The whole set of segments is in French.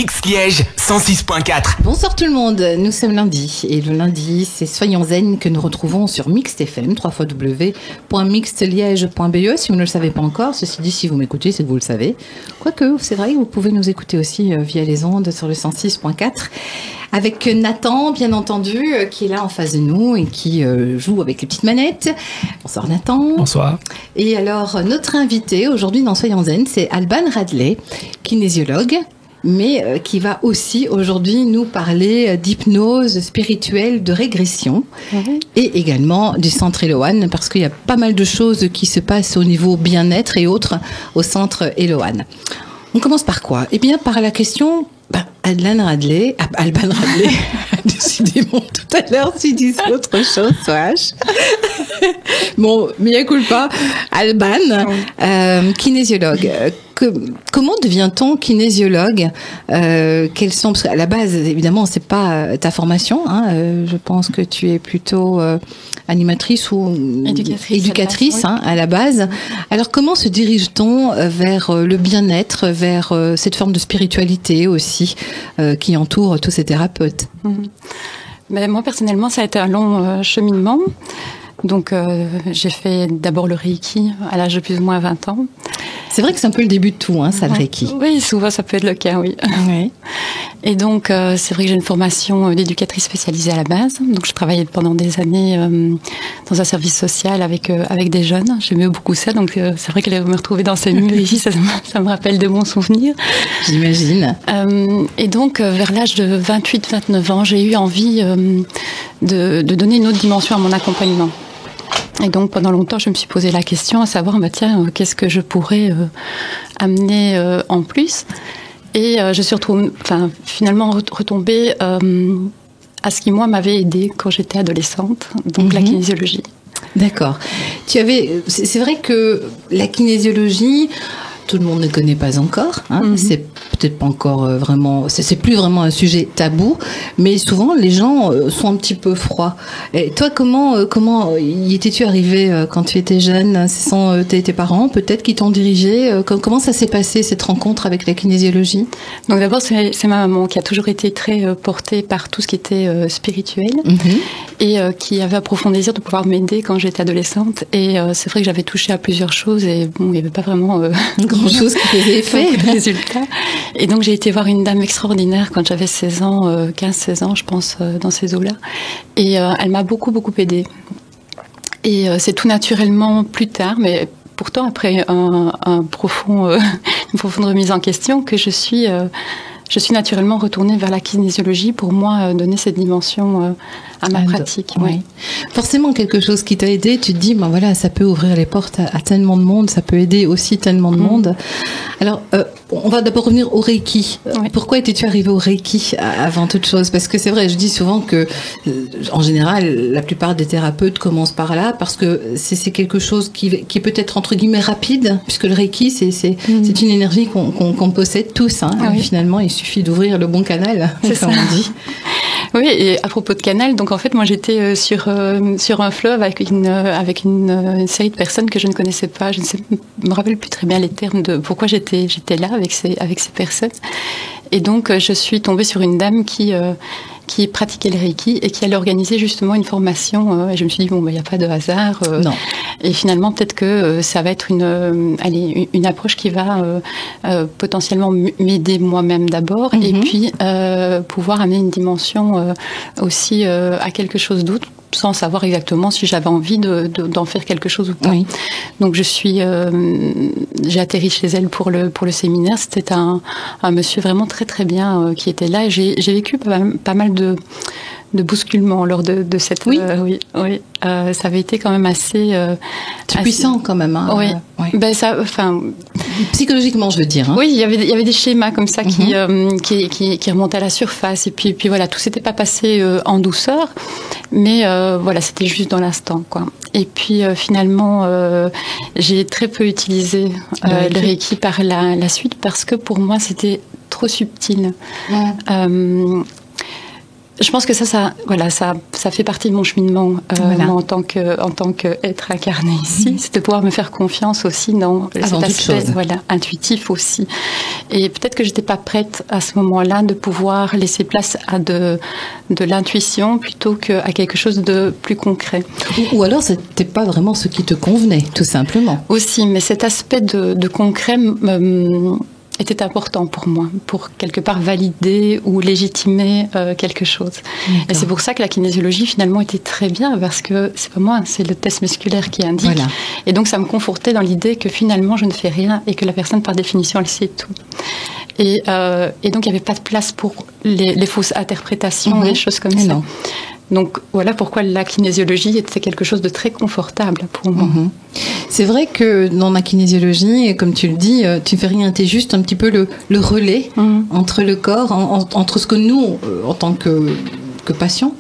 Mix Liège 106.4. Bonsoir tout le monde, nous sommes lundi et le lundi c'est Soyons Zen que nous retrouvons sur Mixte FM, www.mixteliège.be si vous ne le savez pas encore. Ceci dit, si vous m'écoutez, c'est que vous le savez. Quoique, c'est vrai que vous pouvez nous écouter aussi via les ondes sur le 106.4 avec Nathan, bien entendu, qui est là en face de nous et qui joue avec les petites manettes. Bonsoir Nathan. Bonsoir. Et alors, notre invité aujourd'hui dans Soyons Zen, c'est Alban Radley, kinésiologue, mais qui va aussi aujourd'hui nous parler d'hypnose spirituelle, de régression, et également du centre Eloane, parce qu'il y a pas mal de choses qui se passent au niveau bien-être et autres au centre Eloane. On commence par quoi ? Eh bien, par la question... Alban Radley, décidément, tout à l'heure, tu disais autre chose, Soache. Bon, mea culpa, Alban, kinésiologue. Comment devient-on kinésiologue ? Quels sont, parce qu'à la base, évidemment, c'est pas ta formation. Je pense que tu es plutôt animatrice ou éducatrice à la base. Alors, comment se dirige-t-on vers le bien-être, vers cette forme de spiritualité aussi qui entoure tous ces thérapeutes ? Ben, moi, personnellement, ça a été un long cheminement. Donc, j'ai fait d'abord le Reiki à l'âge de plus ou moins 20 ans. C'est vrai que c'est un peu le début de tout, ça, le Reiki. Oui, souvent, ça peut être le cas, oui. Oui. Et donc, c'est vrai que j'ai une formation d'éducatrice spécialisée à la base. Donc, je travaillais pendant des années dans un service social avec des jeunes. J'aimais beaucoup ça. Donc, c'est vrai que me retrouver dans ces murs ici, ça me rappelle de bons souvenirs. J'imagine. Et donc, vers l'âge de 28-29 ans, j'ai eu envie de donner une autre dimension à mon accompagnement. Et donc, pendant longtemps, je me suis posé la question à savoir, qu'est-ce que je pourrais amener en plus ? Et je suis finalement retombée à ce qui, moi, m'avait aidée quand j'étais adolescente, donc la kinésiologie. D'accord. C'est vrai que la kinésiologie... Tout le monde ne connaît pas encore. C'est peut-être pas encore vraiment. C'est plus vraiment un sujet tabou, mais souvent les gens sont un petit peu froids. Et toi, comment y étais-tu arrivé quand tu étais jeune ? Ce sont tes parents peut-être qui t'ont dirigé. Comment ça s'est passé cette rencontre avec la kinésiologie ? Donc d'abord, c'est ma maman qui a toujours été très portée par tout ce qui était spirituel et qui avait un profond désir de pouvoir m'aider quand j'étais adolescente. Et c'est vrai que j'avais touché à plusieurs choses et bon, il n'y avait pas vraiment grand-chose qui faisait effet. Résultat. Et donc, j'ai été voir une dame extraordinaire quand j'avais 16 ans, 15-16 ans, je pense, dans ces eaux-là. Et elle m'a beaucoup, beaucoup aidée. Et c'est tout naturellement plus tard, mais pourtant, après une profonde remise en question, que je suis naturellement retournée vers la kinésiologie pour moi donner cette dimension à ma pratique. Oui. Forcément, quelque chose qui t'a aidé, tu te dis, ça peut ouvrir les portes à tellement de monde, ça peut aider aussi tellement de monde. Alors, on va d'abord revenir au Reiki. Pourquoi étais-tu arrivée au Reiki avant toute chose ? Parce que c'est vrai, je dis souvent que, en général, la plupart des thérapeutes commencent par là, parce que c'est quelque chose qui est peut-être entre guillemets rapide, puisque le Reiki, c'est une énergie qu'on possède tous. Finalement, il suffit d'ouvrir le bon canal, comme on dit. Oui, et à propos de canal, donc en fait, moi j'étais sur un fleuve avec une série de personnes que je ne connaissais pas. Je me rappelle plus très bien les termes de pourquoi j'étais là avec ces personnes. Et donc, je suis tombée sur une dame qui pratiquait le Reiki et qui allait organiser justement une formation. Et je me suis dit, il n'y a pas de hasard. Non. Et finalement, peut-être que ça va être une approche qui va potentiellement m'aider moi-même d'abord et puis pouvoir amener une dimension aussi à quelque chose d'autre, sans savoir exactement si j'avais envie d'en faire quelque chose ou pas. Oui. Donc j'ai atterri chez elle pour le séminaire. C'était un monsieur vraiment très très bien qui était là. Et j'ai vécu pas mal de bousculements lors de cette... Oui. Ça avait été quand même assez puissant quand même. Oui. Ben psychologiquement, je veux dire. Oui, il y avait des schémas comme ça qui remontaient à la surface. Et puis voilà, tout s'était pas passé en douceur. Mais c'était juste dans l'instant, quoi. Et puis finalement, j'ai très peu utilisé le Reiki par la suite parce que pour moi, c'était trop subtil. Je pense que ça fait partie de mon cheminement moi, en tant qu'être incarné ici, c'est de pouvoir me faire confiance aussi dans cet aspect intuitif aussi. Et peut-être que j'étais pas prête à ce moment-là de pouvoir laisser place à de l'intuition plutôt qu'à quelque chose de plus concret. Ou alors c'était pas vraiment ce qui te convenait, tout simplement. Aussi, mais cet aspect de concret était important pour moi, pour quelque part valider ou légitimer quelque chose. D'accord. Et c'est pour ça que la kinésiologie finalement était très bien, parce que c'est pas moi, c'est le test musculaire qui indique. Voilà. Et donc ça me confortait dans l'idée que finalement je ne fais rien et que la personne par définition elle sait tout. Et donc il n'y avait pas de place pour les fausses interprétations, des choses comme ça. Non. Donc voilà pourquoi la kinésiologie était quelque chose de très confortable pour moi. C'est vrai que dans la kinésiologie, comme tu le dis, tu fais rien, tu es juste un petit peu le relais entre le corps, entre ce que nous, en tant que patients,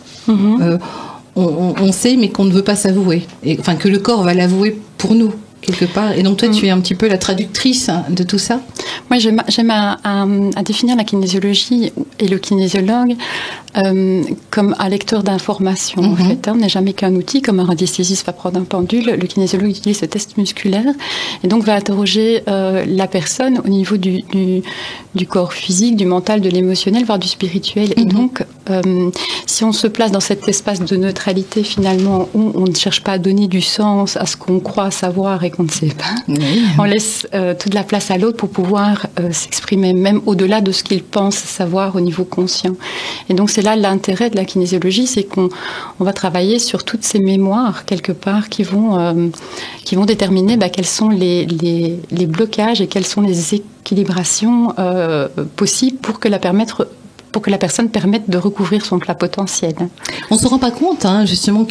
on sait mais qu'on ne veut pas s'avouer. Enfin, que le corps va l'avouer pour nous, quelque part. Et donc toi, tu es un petit peu la traductrice de tout ça. Moi, j'aime à définir la kinésiologie et le kinésiologue comme un lecteur d'informations. En fait, on n'est jamais qu'un outil, comme un radiesthésiste va prendre un pendule. Le kinésiologue utilise ce test musculaire et donc va interroger la personne au niveau du corps physique, du mental, de l'émotionnel, voire du spirituel. Et donc, si on se place dans cet espace de neutralité, finalement, où on ne cherche pas à donner du sens à ce qu'on croit savoir et qu'on ne sait pas, on laisse toute la place à l'autre pour pouvoir s'exprimer, même au-delà de ce qu'il pense savoir au niveau conscient. Et donc, c'est là l'intérêt de la kinésiologie, c'est qu'on va travailler sur toutes ces mémoires, quelque part, qui vont déterminer quels sont les blocages et quelles sont les équilibrations possibles pour que la personne permette de recouvrir son plat potentiel. On ne se rend pas compte, justement,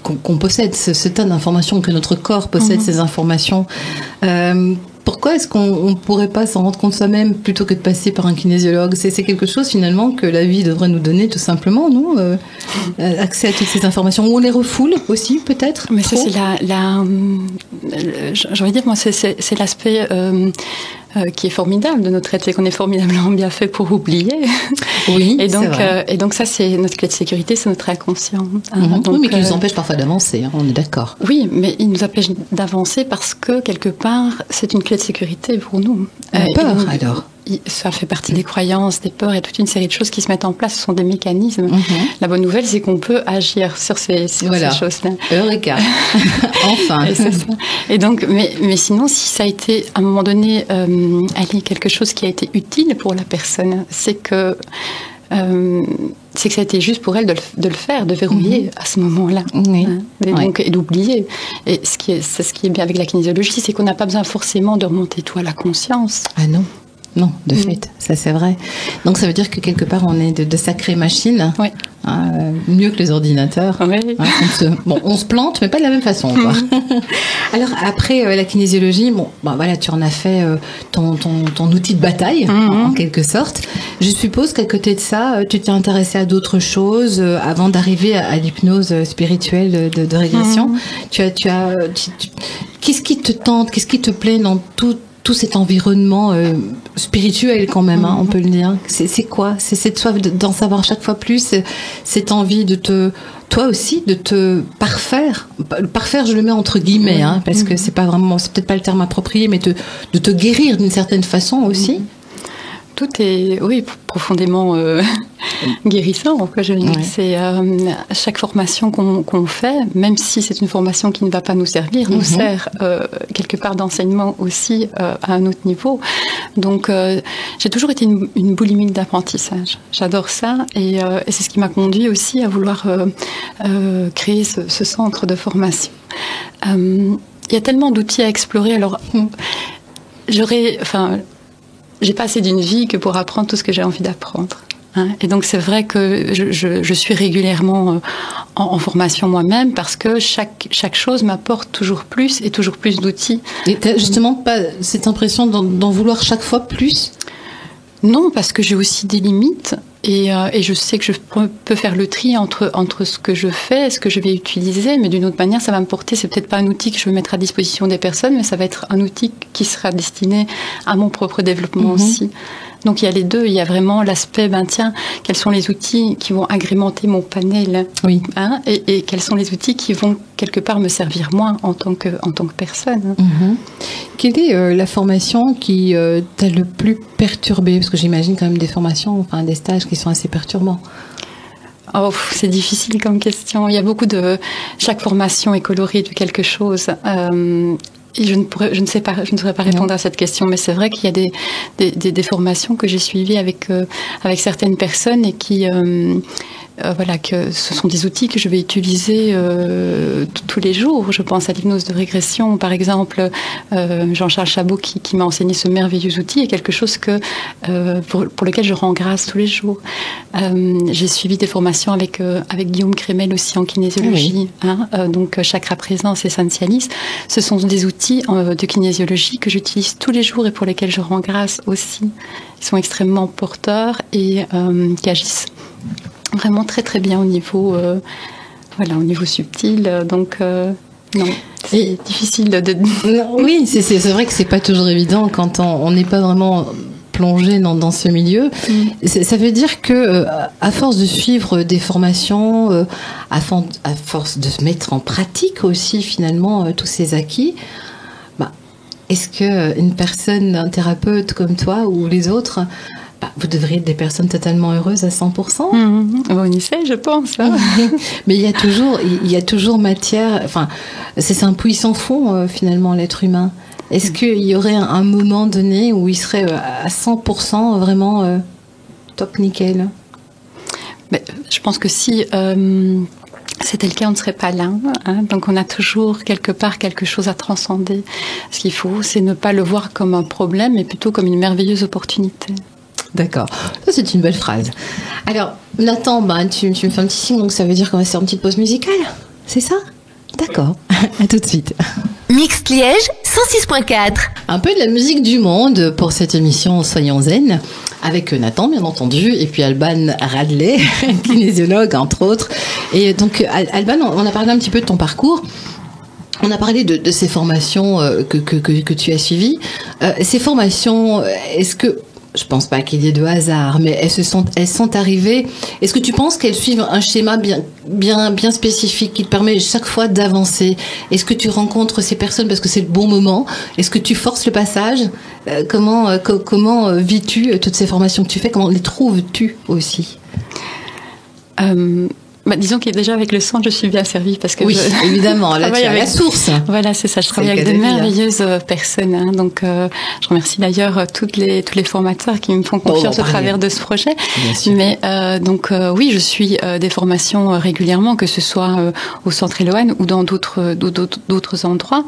qu'on possède ce tas d'informations, que notre corps possède ces informations. Pourquoi est-ce qu'on ne pourrait pas s'en rendre compte soi-même plutôt que de passer par un kinésiologue ? C'est quelque chose, finalement, que la vie devrait nous donner, tout simplement, non ? Accès à toutes ces informations. Ou on les refoule aussi, peut-être ? Mais ça, c'est j'ai envie de dire, moi, c'est l'aspect qui est formidable de notre être, c'est qu'on est formidablement bien fait pour oublier. Oui, et donc ça, c'est notre clé de sécurité, c'est notre inconscient. Oui, mais qui nous empêche parfois d'avancer, on est d'accord. Oui, mais il nous empêche d'avancer parce que, quelque part, c'est une clé de sécurité pour nous. La peur, alors ? Ça fait partie des croyances, des peurs et toute une série de choses qui se mettent en place. Ce sont des mécanismes. La bonne nouvelle, c'est qu'on peut agir sur ces choses-là. Eureka. Enfin. Et donc, mais sinon, si ça a été, à un moment donné, quelque chose qui a été utile pour la personne, c'est que ça a été juste pour elle de le faire, de verrouiller à ce moment-là. Oui. Et d'oublier. Et ce qui est bien avec la kinésiologie, c'est qu'on n'a pas besoin forcément de remonter tout à la conscience. Ah non. Non, de fait, ça c'est vrai. Donc ça veut dire que quelque part on est de sacrées machines, mieux que les ordinateurs. Oui. On se plante, mais pas de la même façon. Quoi. Alors après la kinésiologie, tu en as fait ton outil de bataille en quelque sorte. Je suppose qu'à côté de ça, tu t'es intéressée à d'autres choses avant d'arriver à l'hypnose spirituelle de régression. Qu'est-ce qui te tente, qu'est-ce qui te plaît dans tout cet environnement spirituel quand même, on peut le dire. C'est quoi ? C'est cette soif d'en savoir chaque fois plus, cette envie toi aussi, de te parfaire. Parfaire, je le mets entre guillemets, parce que c'est peut-être pas le terme approprié, mais de te guérir d'une certaine façon aussi. Tout est, profondément guérissant. C'est chaque formation qu'on fait, même si c'est une formation qui ne va pas nous servir, nous sert quelque part d'enseignement aussi à un autre niveau. Donc, j'ai toujours été une boulimique d'apprentissage. J'adore ça et c'est ce qui m'a conduit aussi à vouloir créer ce centre de formation. Il y a tellement d'outils à explorer. Alors, j'ai pas assez d'une vie que pour apprendre tout ce que j'ai envie d'apprendre. Et donc c'est vrai que je suis régulièrement en formation moi-même parce que chaque chose m'apporte toujours plus et toujours plus d'outils. Et t'as justement pas cette impression d'en vouloir chaque fois plus ? Non, parce que j'ai aussi des limites et je sais que je peux faire le tri entre ce que je fais et ce que je vais utiliser, mais d'une autre manière, ça va me porter. C'est peut-être pas un outil que je vais mettre à disposition des personnes, mais ça va être un outil qui sera destiné à mon propre développement aussi. Donc il y a les deux. Il y a vraiment l'aspect, tiens, quels sont les outils qui vont agrémenter mon panel, oui. Et quels sont les outils qui vont quelque part me servir moi en tant que personne. Quelle est la formation qui t'a le plus perturbé? Parce que j'imagine quand même des formations, des stages qui sont assez perturbants. Oh, c'est difficile comme question. Il y a beaucoup de... Chaque formation est colorée de quelque chose. Et je ne saurais pas répondre à cette question, mais c'est vrai qu'il y a des formations que j'ai suivies avec certaines personnes et qui... que ce sont des outils que je vais utiliser tous les jours. Je pense à l'hypnose de régression, par exemple. Jean-Charles Chabot qui m'a enseigné ce merveilleux outil est quelque chose pour lequel je rends grâce tous les jours. J'ai suivi des formations avec Guillaume Crémel aussi en kinésiologie. Oui. Donc chakra présence, essentialiste. Ce sont des outils de kinésiologie que j'utilise tous les jours et pour lesquels je rends grâce aussi. Ils sont extrêmement porteurs et qui agissent vraiment très très bien au niveau subtil. Donc non, c'est difficile de... Oui, c'est vrai que c'est pas toujours évident quand on n'est pas vraiment plongé dans ce milieu. Ça veut dire que à force de suivre des formations, à force de se mettre en pratique aussi finalement tous ces acquis, est-ce qu'une personne, un thérapeute comme toi ou les autres, vous devriez être des personnes totalement heureuses à 100%. On y sait, je pense. Mais il y a toujours matière. C'est un puits sans fond finalement l'être humain. Est-ce qu'il y aurait un moment donné où il serait à 100% vraiment top nickel? Je pense que si c'était le cas, on ne serait pas là. Donc on a toujours quelque part quelque chose à transcender. Ce qu'il faut, c'est ne pas le voir comme un problème, mais plutôt comme une merveilleuse opportunité. D'accord, ça c'est une belle phrase. Alors Nathan, tu me fais un petit signe, donc ça veut dire qu'on va faire une petite pause musicale, c'est ça? D'accord, à tout de suite. Mixte Liège 106.4. Un peu de la musique du monde pour cette émission Soyons Zen, avec Nathan bien entendu, et puis Alban Radley, kinésiologue entre autres. Et donc Alban, on a parlé un petit peu de ton parcours. On a parlé de ces formations que tu as suivies. Ces formations, est-ce que... Je pense pas qu'il y ait de hasard, mais elles sont arrivées. Est-ce que tu penses qu'elles suivent un schéma bien spécifique qui te permet chaque fois d'avancer? Est-ce que tu rencontres ces personnes parce que c'est le bon moment? Est-ce que tu forces le passage? Comment vis-tu toutes ces formations que tu fais? Comment les trouves-tu aussi? Disons que déjà avec le centre, je suis bien servie parce que évidemment, là tu as la source. Voilà, c'est ça. Je travaille avec de merveilleuses personnes. Donc, je remercie d'ailleurs tous les formateurs qui me font confiance au travers de ce projet. Bien sûr. Mais oui, je suis des formations régulièrement, que ce soit au Centre Eloane ou dans d'autres endroits.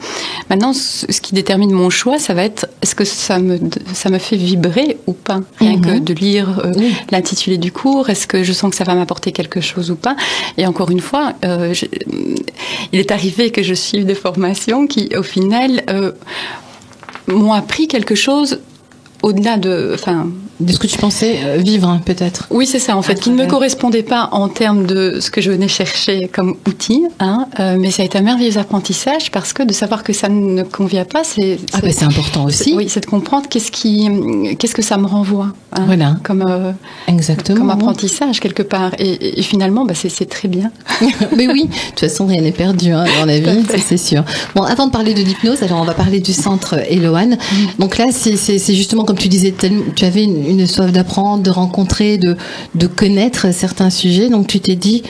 Maintenant, ce qui détermine mon choix, ça va être est-ce que ça me fait vibrer ou pas. Rien que de lire l'intitulé du cours, est-ce que je sens que ça va m'apporter quelque chose ou pas. Et encore une fois, il est arrivé que je suive des formations qui, au final, m'ont appris quelque chose au-delà de ce que tu pensais vivre, peut-être. Oui, c'est ça, en fait, qui ne me correspondait pas en termes de ce que je venais chercher comme outil, mais ça a été un merveilleux apprentissage parce que de savoir que ça ne convient pas, c'est important aussi. Oui, c'est de comprendre qu'est-ce que ça me renvoie, voilà. Exactement, comme apprentissage quelque part. Et finalement, c'est très bien. Mais oui, de toute façon, rien n'est perdu dans la vie, c'est sûr. Bon, avant de parler de l'hypnose, alors on va parler du centre Eloane. Donc là, c'est justement comme tu disais, tu avais une soif d'apprendre, de rencontrer, de connaître certains sujets. Donc tu t'es dit,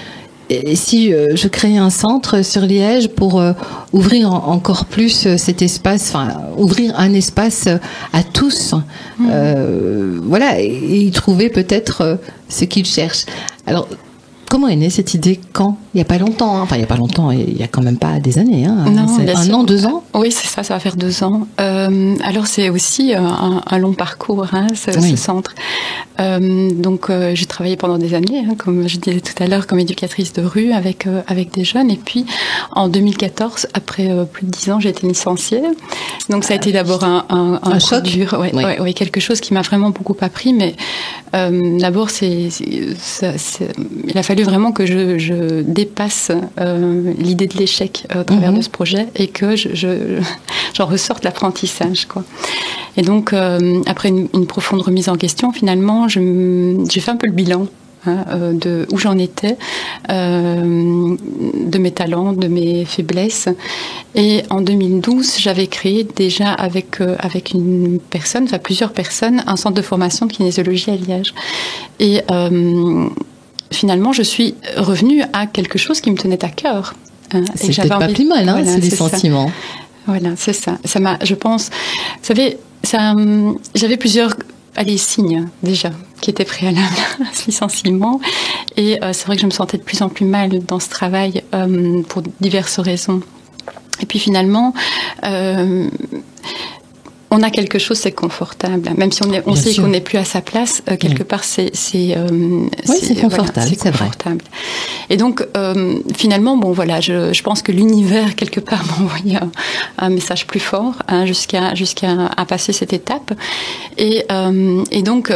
si je créais un centre sur Liège pour ouvrir encore plus cet espace, ouvrir un espace à tous, voilà, et y trouver peut-être ce qu'ils cherchent. Alors, comment est née cette idée? Quand? Il n'y a pas longtemps. Il n'y a pas longtemps, il n'y a quand même pas des années. Non, c'est 1 an, 2 ans? Oui, c'est ça va faire 2 ans. Alors, c'est aussi un long parcours, ce centre. Donc, j'ai travaillé pendant des années, comme je disais tout à l'heure, comme éducatrice de rue avec des jeunes. Et puis, en 2014, après plus de 10 ans, j'ai été licenciée. Donc, ça a été d'abord un choc dur. Oui, quelque chose qui m'a vraiment beaucoup appris. Mais D'abord, il a fallu vraiment que je dépasse l'idée de l'échec au travers de ce projet et que j'en ressorte l'apprentissage, quoi. Et donc, après une profonde remise en question, finalement, j'ai fait un peu le bilan de où j'en étais, de mes talents, de mes faiblesses. Et en 2012, j'avais créé déjà avec une personne, enfin plusieurs personnes, un centre de formation de kinésiologie à Liège. Et finalement, je suis revenue à quelque chose qui me tenait à cœur. C'est peut-être pas plus mal, hein, voilà, c'est des sentiments. Voilà, c'est ça. Ça m'a, je pense, vous savez, j'avais plusieurs signes déjà qui étaient préalables à ce licenciement, et c'est vrai que je me sentais de plus en plus mal dans ce travail pour diverses raisons. Et puis finalement, on a quelque chose, c'est confortable, même si on sait qu'on n'est plus à sa place. Quelque part, c'est confortable, voilà, c'est confortable. Et donc, finalement, bon, voilà, je pense que l'univers quelque part m'a envoyé un message plus fort, jusqu'à passer cette étape. Et donc,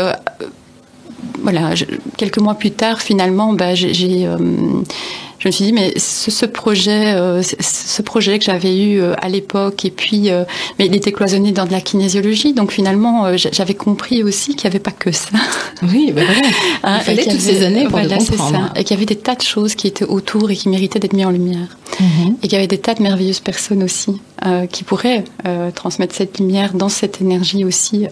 voilà, quelques mois plus tard, finalement, je me suis dit, mais ce projet que j'avais eu à l'époque, et puis, mais il était cloisonné dans de la kinésiologie, donc finalement, j'avais compris aussi qu'il n'y avait pas que ça. Oui, ben voilà. Il fallait toutes ces années pour le comprendre. C'est ça. Et qu'il y avait des tas de choses qui étaient autour et qui méritaient d'être mises en lumière. Et qu'il y avait des tas de merveilleuses personnes aussi qui pourraient transmettre cette lumière dans cette énergie aussi,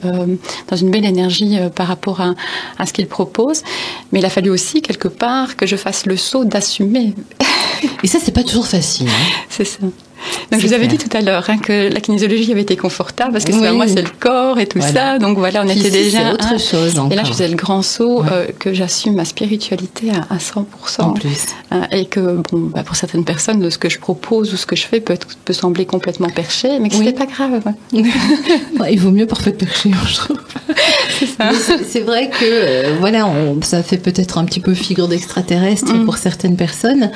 dans une belle énergie par rapport à ce qu'ils proposent. Mais il a fallu aussi, quelque part, que je fasse le saut d'assumer. Et ça, c'est pas toujours facile. Hein. C'est ça. Donc, je vous avais dit tout à l'heure que la kinésiologie avait été confortable parce que moi, c'est le corps et tout ça. Donc voilà, on était déjà. C'est autre chose encore. Et là, je faisais le grand saut que j'assume ma spiritualité à 100%. En plus. Et que, bon, pour certaines personnes, ce que je propose ou ce que je fais peut sembler complètement perché, mais que c'était pas grave. Il vaut mieux parfait perché, je trouve. C'est ça. C'est vrai que, voilà, ça fait peut-être un petit peu figure d'extraterrestre pour certaines personnes.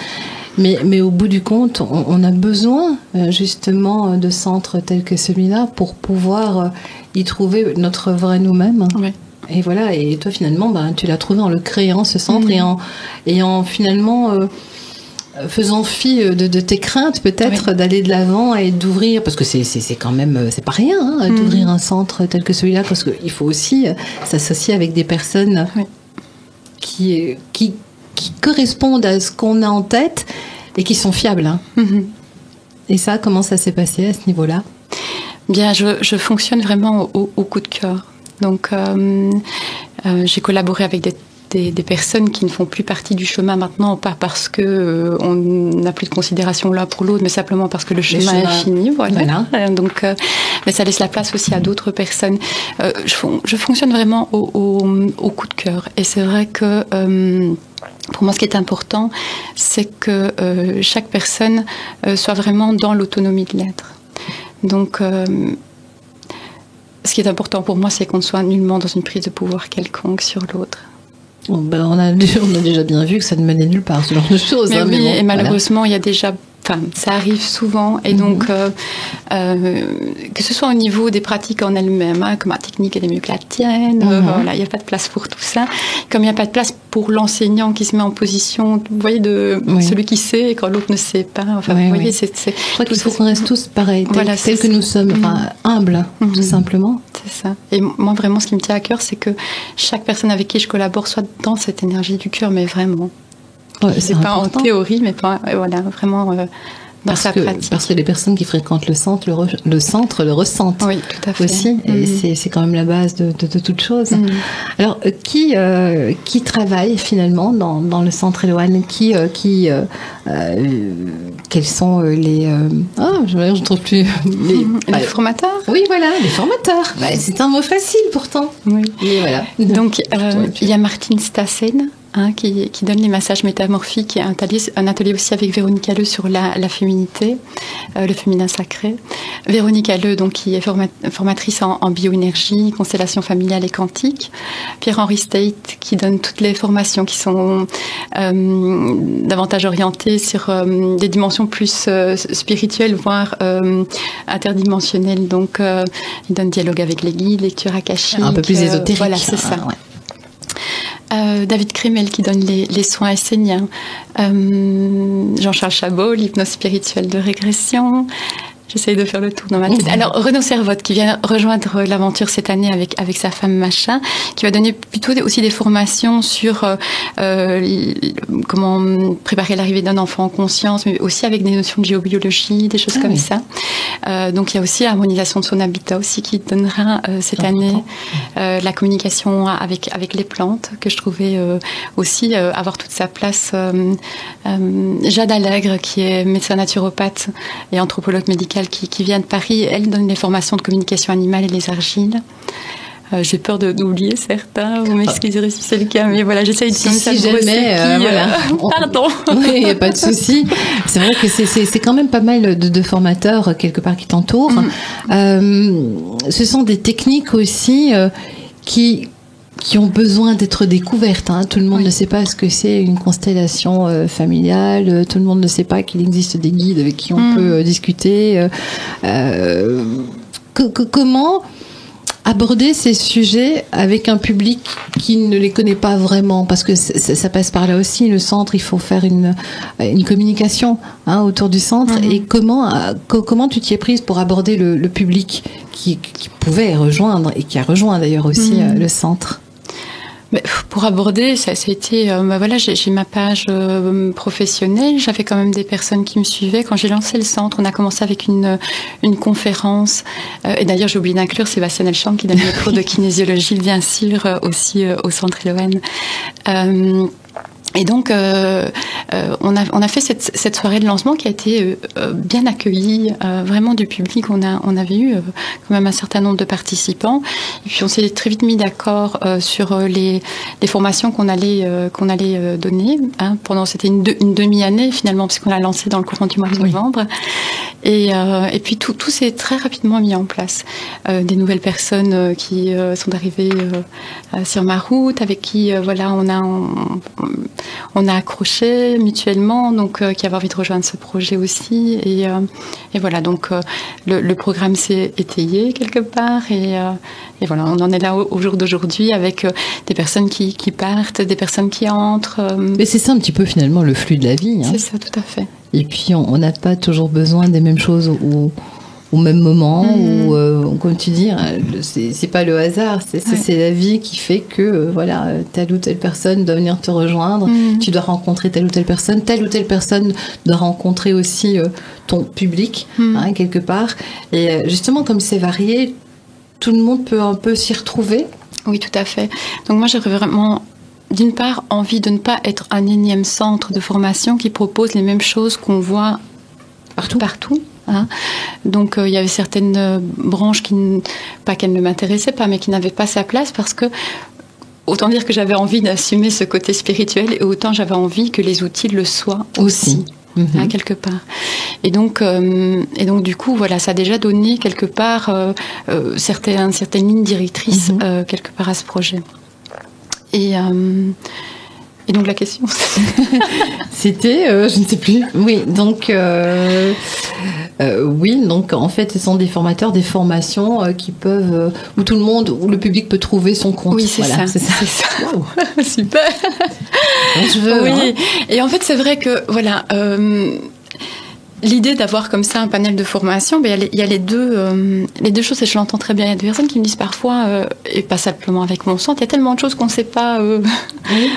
Mais au bout du compte, on a besoin justement de centres tels que celui-là pour pouvoir y trouver notre vrai nous-mêmes. Oui. Et voilà, et toi finalement, tu l'as trouvé en le créant, ce centre, et en finalement faisant fi de tes craintes peut-être d'aller de l'avant et d'ouvrir, parce que c'est quand même, c'est pas rien d'ouvrir un centre tel que celui-là, parce qu'il faut aussi s'associer avec des personnes qui correspondent à ce qu'on a en tête et qui sont fiables. Et ça, comment ça s'est passé à ce niveau-là ? Bien, je fonctionne vraiment au coup de cœur. Donc, j'ai collaboré avec des personnes qui ne font plus partie du chemin maintenant, pas parce que on n'a plus de considération l'un pour l'autre, mais simplement parce que le chemin est fini. Voilà. Donc, mais ça laisse la place aussi à d'autres personnes. Je fonctionne vraiment au coup de cœur. Et c'est vrai que pour moi, ce qui est important, c'est que chaque personne soit vraiment dans l'autonomie de l'être. Donc, ce qui est important pour moi, c'est qu'on ne soit nullement dans une prise de pouvoir quelconque sur l'autre. On a déjà bien vu que ça ne menait nulle part, ce genre de choses. Mais oui, et malheureusement, il y a déjà... Enfin, ça arrive souvent, et donc que ce soit au niveau des pratiques en elles-mêmes, comme la technique elle est mieux que la tienne, voilà, il n'y a pas de place pour tout ça. Comme il n'y a pas de place pour l'enseignant qui se met en position, vous voyez, celui qui sait et quand l'autre ne sait pas. Enfin, vous voyez, c'est. Je crois qu'il faut qu'on reste tous pareils, tels que nous sommes, humbles, tout simplement. C'est ça. Et moi, vraiment, ce qui me tient à cœur, c'est que chaque personne avec qui je collabore soit dans cette énergie du cœur, mais vraiment. C'est pas important. En théorie, mais pas, voilà, vraiment dans sa pratique. Parce que les personnes qui fréquentent le centre le ressentent. Oui, tout à fait. Aussi, et c'est quand même la base de toute chose. Alors, qui travaille finalement dans le centre Eloane ? Quels sont les... je ne trouve plus... Les formateurs ? Oui, voilà, les formateurs. C'est un mot facile pourtant. Oui. Et voilà. Donc, il y a Martine Stassen, qui donne les massages métamorphiques, et un atelier aussi avec Véronique Halleux sur la féminité, le féminin sacré. Véronique Halleux, donc, qui est formatrice en bioénergie, constellation familiale et quantique. Pierre-Henri State, qui donne toutes les formations qui sont davantage orientées sur des dimensions plus spirituelles, voire interdimensionnelles. Donc, il donne dialogue avec les guides, lecture akashique. Un peu plus ésotérique. Voilà, c'est ça. David Kremel qui donne les soins esséniens, Jean-Charles Chabot, l'hypnose spirituelle de régression. J'essaye de faire le tout dans ma tête. Alors, Renaud Servotte, qui vient rejoindre l'aventure cette année avec sa femme Macha, qui va donner plutôt aussi des formations sur comment préparer l'arrivée d'un enfant en conscience, mais aussi avec des notions de géobiologie, des choses comme ça. Donc, il y a aussi l'harmonisation de son habitat aussi qui donnera cette année. La communication avec les plantes, que je trouvais aussi avoir toute sa place. Jade Allègre, qui est médecin naturopathe et anthropologue médical, qui vient de Paris, elle donne des formations de communication animale et les argiles. J'ai peur d'oublier certains, vous m'excuserez si c'est le cas, mais voilà, j'essaye de si jamais, voilà. Pardon. Oui, il n'y a pas de souci. C'est vrai que c'est quand même pas mal de formateurs quelque part qui t'entourent. Ce sont des techniques aussi qui ont besoin d'être découvertes. Tout le monde ne sait pas ce que c'est une constellation familiale. Tout le monde ne sait pas qu'il existe des guides avec qui on peut discuter. Comment aborder ces sujets avec un public qui ne les connaît pas vraiment, parce que ça passe par là aussi. Le centre, il faut faire une communication autour du centre. Et comment tu t'y es prise pour aborder le public qui pouvait rejoindre et qui a rejoint d'ailleurs aussi le centre? Mais pour aborder, ça a été, voilà, j'ai ma page professionnelle. J'avais quand même des personnes qui me suivaient. Quand j'ai lancé le centre, on a commencé avec une conférence. Et d'ailleurs, j'ai oublié d'inclure Sébastien Elchamp qui donne le cours de kinésiologie, bien sûr, aussi au centre Elohen. Et donc, on a fait cette soirée de lancement qui a été bien accueillie, vraiment du public. On avait eu quand même un certain nombre de participants. Et puis, on s'est très vite mis d'accord sur les formations qu'on allait donner. Pendant, c'était une demi-année finalement, puisqu'on l'a lancé dans le courant du mois de novembre. Et puis, tout s'est très rapidement mis en place. Des nouvelles personnes qui sont arrivées sur ma route, avec qui, voilà, on a accroché mutuellement, donc qui avait envie de rejoindre ce projet aussi. Et voilà, donc le programme s'est étayé quelque part. Et voilà, on en est là au jour d'aujourd'hui avec des personnes qui partent, des personnes qui entrent. Mais c'est ça un petit peu finalement le flux de la vie. C'est ça, tout à fait. Et puis on n'a pas toujours besoin des mêmes choses au même moment, ou comme tu dis, c'est pas le hasard, c'est la vie qui fait que voilà, telle ou telle personne doit venir te rejoindre, tu dois rencontrer telle ou telle personne doit rencontrer aussi ton public, quelque part. Et justement, comme c'est varié, tout le monde peut un peu s'y retrouver. Oui, tout à fait. Donc moi, j'aurais vraiment, d'une part, envie de ne pas être un énième centre de formation qui propose les mêmes choses qu'on voit partout. Donc il y avait certaines branches pas qu'elles ne m'intéressaient pas, mais qui n'avaient pas sa place, parce que autant dire que j'avais envie d'assumer ce côté spirituel, et autant j'avais envie que les outils le soient aussi. Quelque part. Et donc du coup, voilà, ça a déjà donné quelque part certaines lignes directrices quelque part à ce projet. Et donc la question, c'était, je ne sais plus. Oui, donc en fait, ce sont des formateurs, des formations qui peuvent, où tout le monde, où le public peut trouver son compte. Oui, c'est ça. Wow. Super. Je veux. Oui. Et en fait, c'est vrai que voilà. L'idée d'avoir comme ça un panel de formation, il y a les deux choses, et je l'entends très bien. Il y a des personnes qui me disent parfois, et pas simplement avec mon centre, il y a tellement de choses qu'on ne sait pas,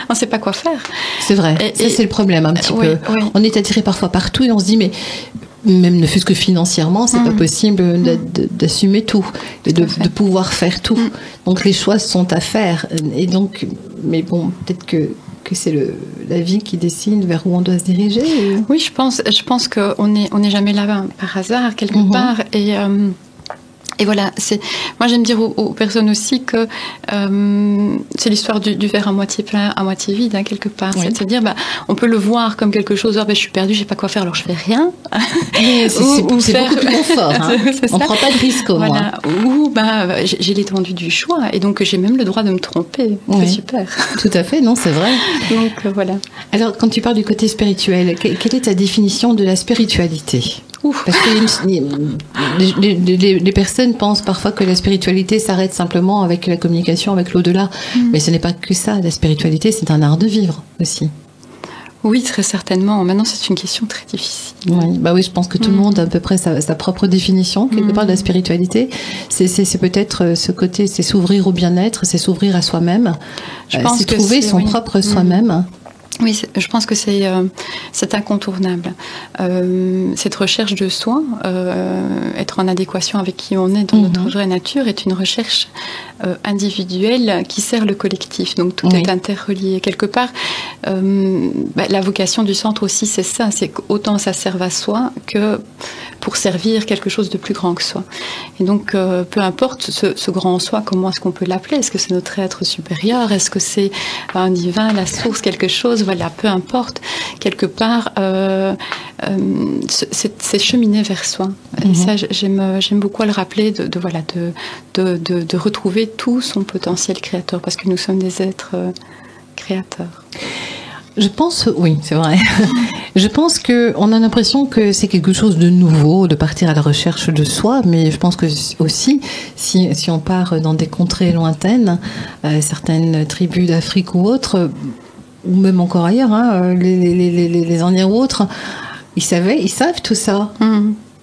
on sait pas quoi faire. C'est vrai, c'est le problème un petit peu. Oui. On est attiré parfois partout et on se dit, mais même ne fût-ce que financièrement, c'est pas possible d'assumer tout, de pouvoir faire tout. Donc les choix sont à faire. Et donc, mais bon, peut-être que c'est la vie qui décide vers où on doit se diriger. Oui, je pense qu'on n'est jamais là par hasard quelque part. Et voilà, moi j'aime dire aux personnes aussi que c'est l'histoire du verre à moitié plein, à moitié vide, quelque part. Oui. C'est-à-dire, on peut le voir comme quelque chose, je suis perdue, je ne sais pas quoi faire, alors je fais rien. C'est beaucoup plus confort. On ne prend pas de risque au moins. Ou j'ai l'étendue du choix, et donc j'ai même le droit de me tromper. Oui. C'est super. Tout à fait, non, c'est vrai. Donc voilà. Alors, quand tu parles du côté spirituel, quelle est ta définition de la spiritualité ? Parce que les personnes pensent parfois que la spiritualité s'arrête simplement avec la communication avec l'au-delà. Mais ce n'est pas que ça. La spiritualité, c'est un art de vivre aussi. Oui, très certainement. Maintenant, c'est une question très difficile. Oui, je pense que tout le monde a à peu près sa propre définition, quelque part, de la spiritualité. C'est peut-être ce côté, c'est s'ouvrir au bien-être, c'est s'ouvrir à soi-même, c'est trouver son propre soi-même. Oui, je pense que c'est incontournable. Cette recherche de soi, être en adéquation avec qui on est dans notre vraie nature, est une recherche individuelle qui sert le collectif. Donc tout est interrelié. Quelque part, la vocation du centre aussi, c'est ça. C'est qu'autant ça serve à soi que pour servir quelque chose de plus grand que soi. Et donc, peu importe ce grand soi, comment est-ce qu'on peut l'appeler? Est-ce que c'est notre être supérieur? Est-ce que c'est un divin, la source, quelque chose? Voilà, peu importe. Quelque part, c'est cheminer vers soi. Et ça, j'aime beaucoup à le rappeler, de retrouver tout son potentiel créateur, parce que nous sommes des êtres créateurs. Je pense, oui, c'est vrai. Je pense qu'on a l'impression que c'est quelque chose de nouveau, de partir à la recherche de soi, mais je pense que aussi, si on part dans des contrées lointaines, certaines tribus d'Afrique ou autres, ou même encore ailleurs, les Indiens ou autres, ils savent tout ça.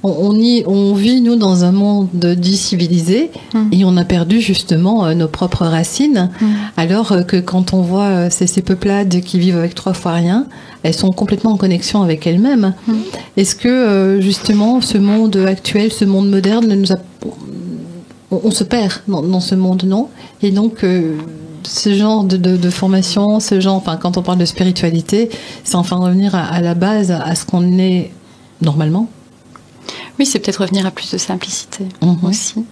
On vit, nous, dans un monde dit civilisé, et on a perdu justement nos propres racines, alors que quand on voit ces peuplades qui vivent avec 3 fois rien, elles sont complètement en connexion avec elles-mêmes. Est-ce que, justement, ce monde actuel, ce monde moderne, on se perd dans ce monde, non? Et donc, ce genre de formation, quand on parle de spiritualité, c'est enfin revenir à la base, à ce qu'on est normalement. Oui, c'est peut-être revenir à plus de simplicité aussi.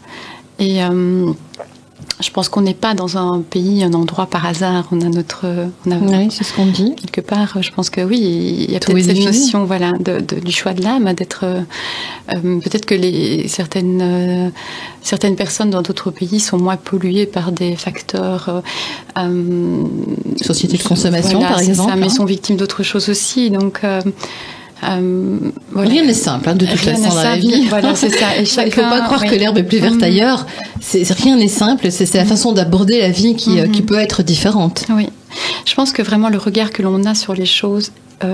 Et je pense qu'on n'est pas dans un pays, un endroit par hasard. Oui, c'est ce qu'on dit. Quelque part, je pense que oui, il y a peut-être cette notion du choix de l'âme, d'être... peut-être que certaines personnes dans d'autres pays sont moins polluées par des facteurs... société de consommation, par exemple. Mais sont victimes d'autres choses aussi. Donc... Rien n'est simple, de toute façon, dans la vie. Voilà, c'est ça. Et il ne faut pas croire que l'herbe est plus verte ailleurs. Rien n'est simple. C'est la façon d'aborder la vie qui peut être différente. Oui. Je pense que vraiment le regard que l'on a sur les choses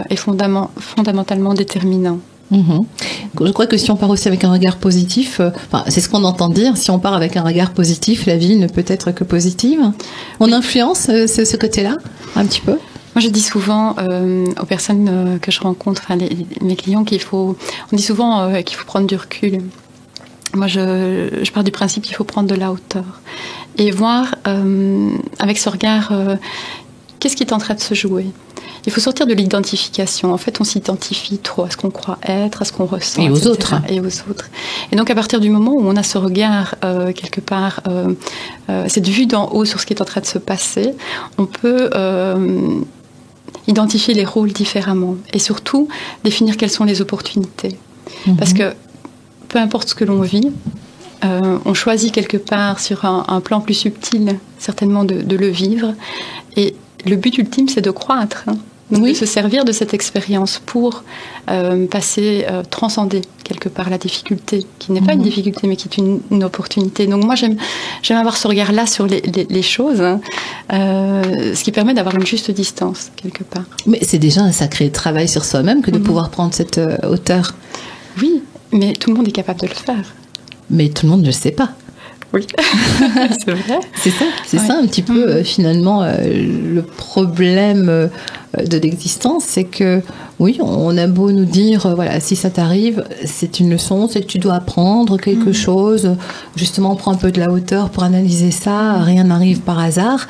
est fondamentalement déterminant. Je crois que si on part aussi avec un regard positif, c'est ce qu'on entend dire, si on part avec un regard positif, la vie ne peut être que positive. On influence ce côté-là, un petit peu. Moi, je dis souvent aux personnes que je rencontre, mes clients, on dit souvent qu'il faut prendre du recul. Moi, je pars du principe qu'il faut prendre de la hauteur et voir avec ce regard qu'est-ce qui est en train de se jouer. Il faut sortir de l'identification. En fait, on s'identifie trop à ce qu'on croit être, à ce qu'on ressent, et aux autres. Et donc, à partir du moment où on a ce regard, quelque part, cette vue d'en haut sur ce qui est en train de se passer, on peut identifier les rôles différemment et surtout définir quelles sont les opportunités. Parce que peu importe ce que l'on vit, on choisit quelque part sur un plan plus subtil, certainement, de le vivre. Et le but ultime, c'est de croître. Donc de se servir de cette expérience pour transcender quelque part la difficulté, qui n'est pas une difficulté, mais qui est une opportunité. Donc moi, j'aime avoir ce regard-là sur les choses, ce qui permet d'avoir une juste distance, quelque part. Mais c'est déjà un sacré travail sur soi-même que de pouvoir prendre cette hauteur. Oui, mais tout le monde est capable de le faire. Mais tout le monde ne le sait pas. Oui, c'est vrai. C'est ça un petit peu finalement le problème de l'existence, c'est que oui, on a beau nous dire voilà, si ça t'arrive, c'est une leçon, c'est que tu dois apprendre quelque chose. Justement, on prend un peu de la hauteur pour analyser ça. Rien n'arrive par hasard.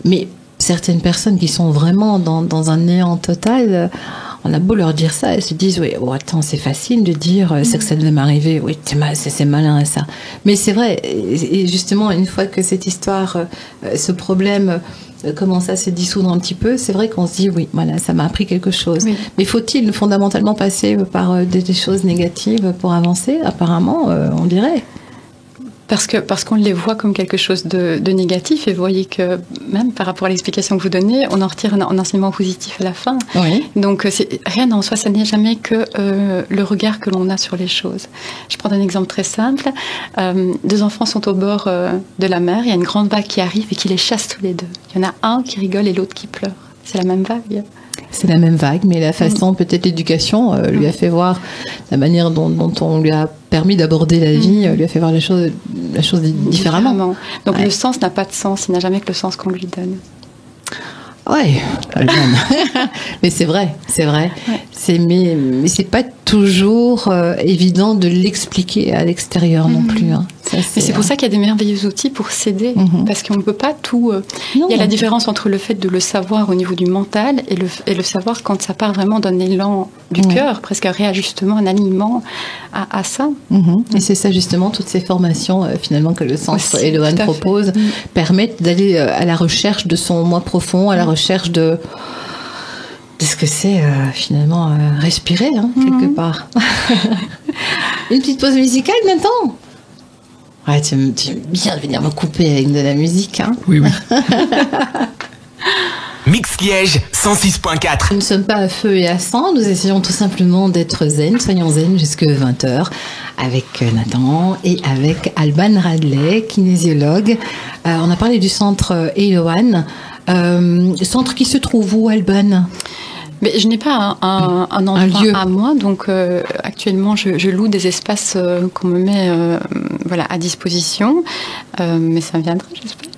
Mais certaines personnes qui sont vraiment dans un néant total, on a beau leur dire ça, elles se disent oui, attends, c'est facile de dire c'est que ça devait m'arriver, oui, c'est malin ça. Mais c'est vrai, et justement, une fois que cette histoire, ce problème commence à se dissoudre un petit peu, c'est vrai qu'on se dit oui, voilà, ça m'a appris quelque chose. Oui. Mais faut-il fondamentalement passer par des choses négatives pour avancer? Apparemment, on dirait. Parce qu'on les voit comme quelque chose de négatif, et vous voyez que même par rapport à l'explication que vous donnez, on en retire un enseignement positif à la fin. Oui. Donc rien en soi, ça n'est jamais que le regard que l'on a sur les choses. Je prends un exemple très simple. 2 enfants sont au bord de la mer, il y a une grande vague qui arrive et qui les chasse tous les deux. Il y en a un qui rigole et l'autre qui pleure. C'est la même vague. C'est la même vague, mais la façon, peut-être l'éducation lui a fait voir, la manière dont on lui a permis d'aborder la vie, lui a fait voir la chose différemment. Donc le sens n'a pas de sens, il n'a jamais que le sens qu'on lui donne. Ouais, mais c'est vrai. Ouais. Mais c'est pas toujours évident de l'expliquer à l'extérieur non plus. Hein. Mais c'est pour ça qu'il y a des merveilleux outils pour s'aider, parce qu'on ne peut pas tout... Il y a la différence entre le fait de le savoir au niveau du mental et le savoir quand ça part vraiment d'un élan du cœur, presque un réajustement, un alignement à ça. Et c'est ça justement, toutes ces formations finalement que le Centre Eloane propose permettent d'aller à la recherche de son moi profond, à la recherche de ce que c'est finalement respirer quelque part. Une petite pause musicale maintenant. Ouais, tu aimes bien venir me couper avec de la musique. Hein. Oui. Mix Liège 106.4. Nous ne sommes pas à feu et à sang, nous essayons tout simplement d'être zen, soyons zen jusqu'à 20h avec Nathan et avec Alban Radley, kinésiologue. On a parlé du centre Eloane, centre qui se trouve où, Alban ? Mais je n'ai pas un endroit lieu à moi, donc actuellement je loue des espaces qu'on me met à disposition, mais ça viendra, j'espère.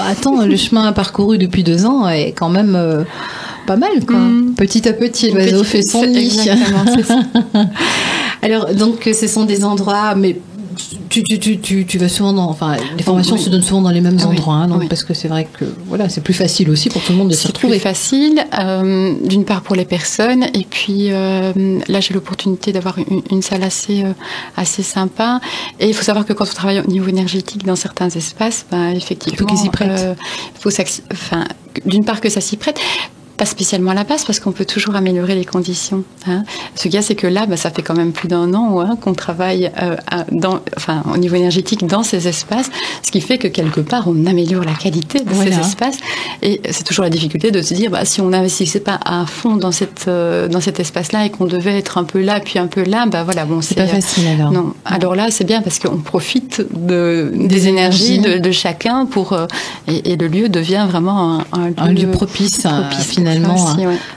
Attends, le chemin parcouru depuis 2 ans est quand même pas mal, quoi. Petit à petit, l'oiseau fait son nid. Exactement, c'est ça. Alors, donc, ce sont des endroits, mais tu vas souvent les formations se donnent souvent dans les mêmes endroits, parce que c'est vrai que c'est plus facile aussi pour tout le monde de s'y retrouver. C'est plus facile, d'une part pour les personnes, et puis là j'ai l'opportunité d'avoir une salle assez sympa. Et il faut savoir que quand on travaille au niveau énergétique dans certains espaces, effectivement, il faut qu'ils s'y prêtent. D'une part que ça s'y prête. Pas spécialement à la base, parce qu'on peut toujours améliorer les conditions. Ce qu'il y a, c'est que là, ça fait quand même plus d'1 an qu'on travaille au niveau énergétique dans ces espaces, ce qui fait que quelque part, on améliore la qualité de ces espaces. Et c'est toujours la difficulté de se dire, si on n'investissait pas à fond dans cet espace-là et qu'on devait être un peu là, puis un peu là, c'est pas facile alors. Non. Alors là, c'est bien parce qu'on profite des énergies de chacun et le lieu devient vraiment un lieu propice finalement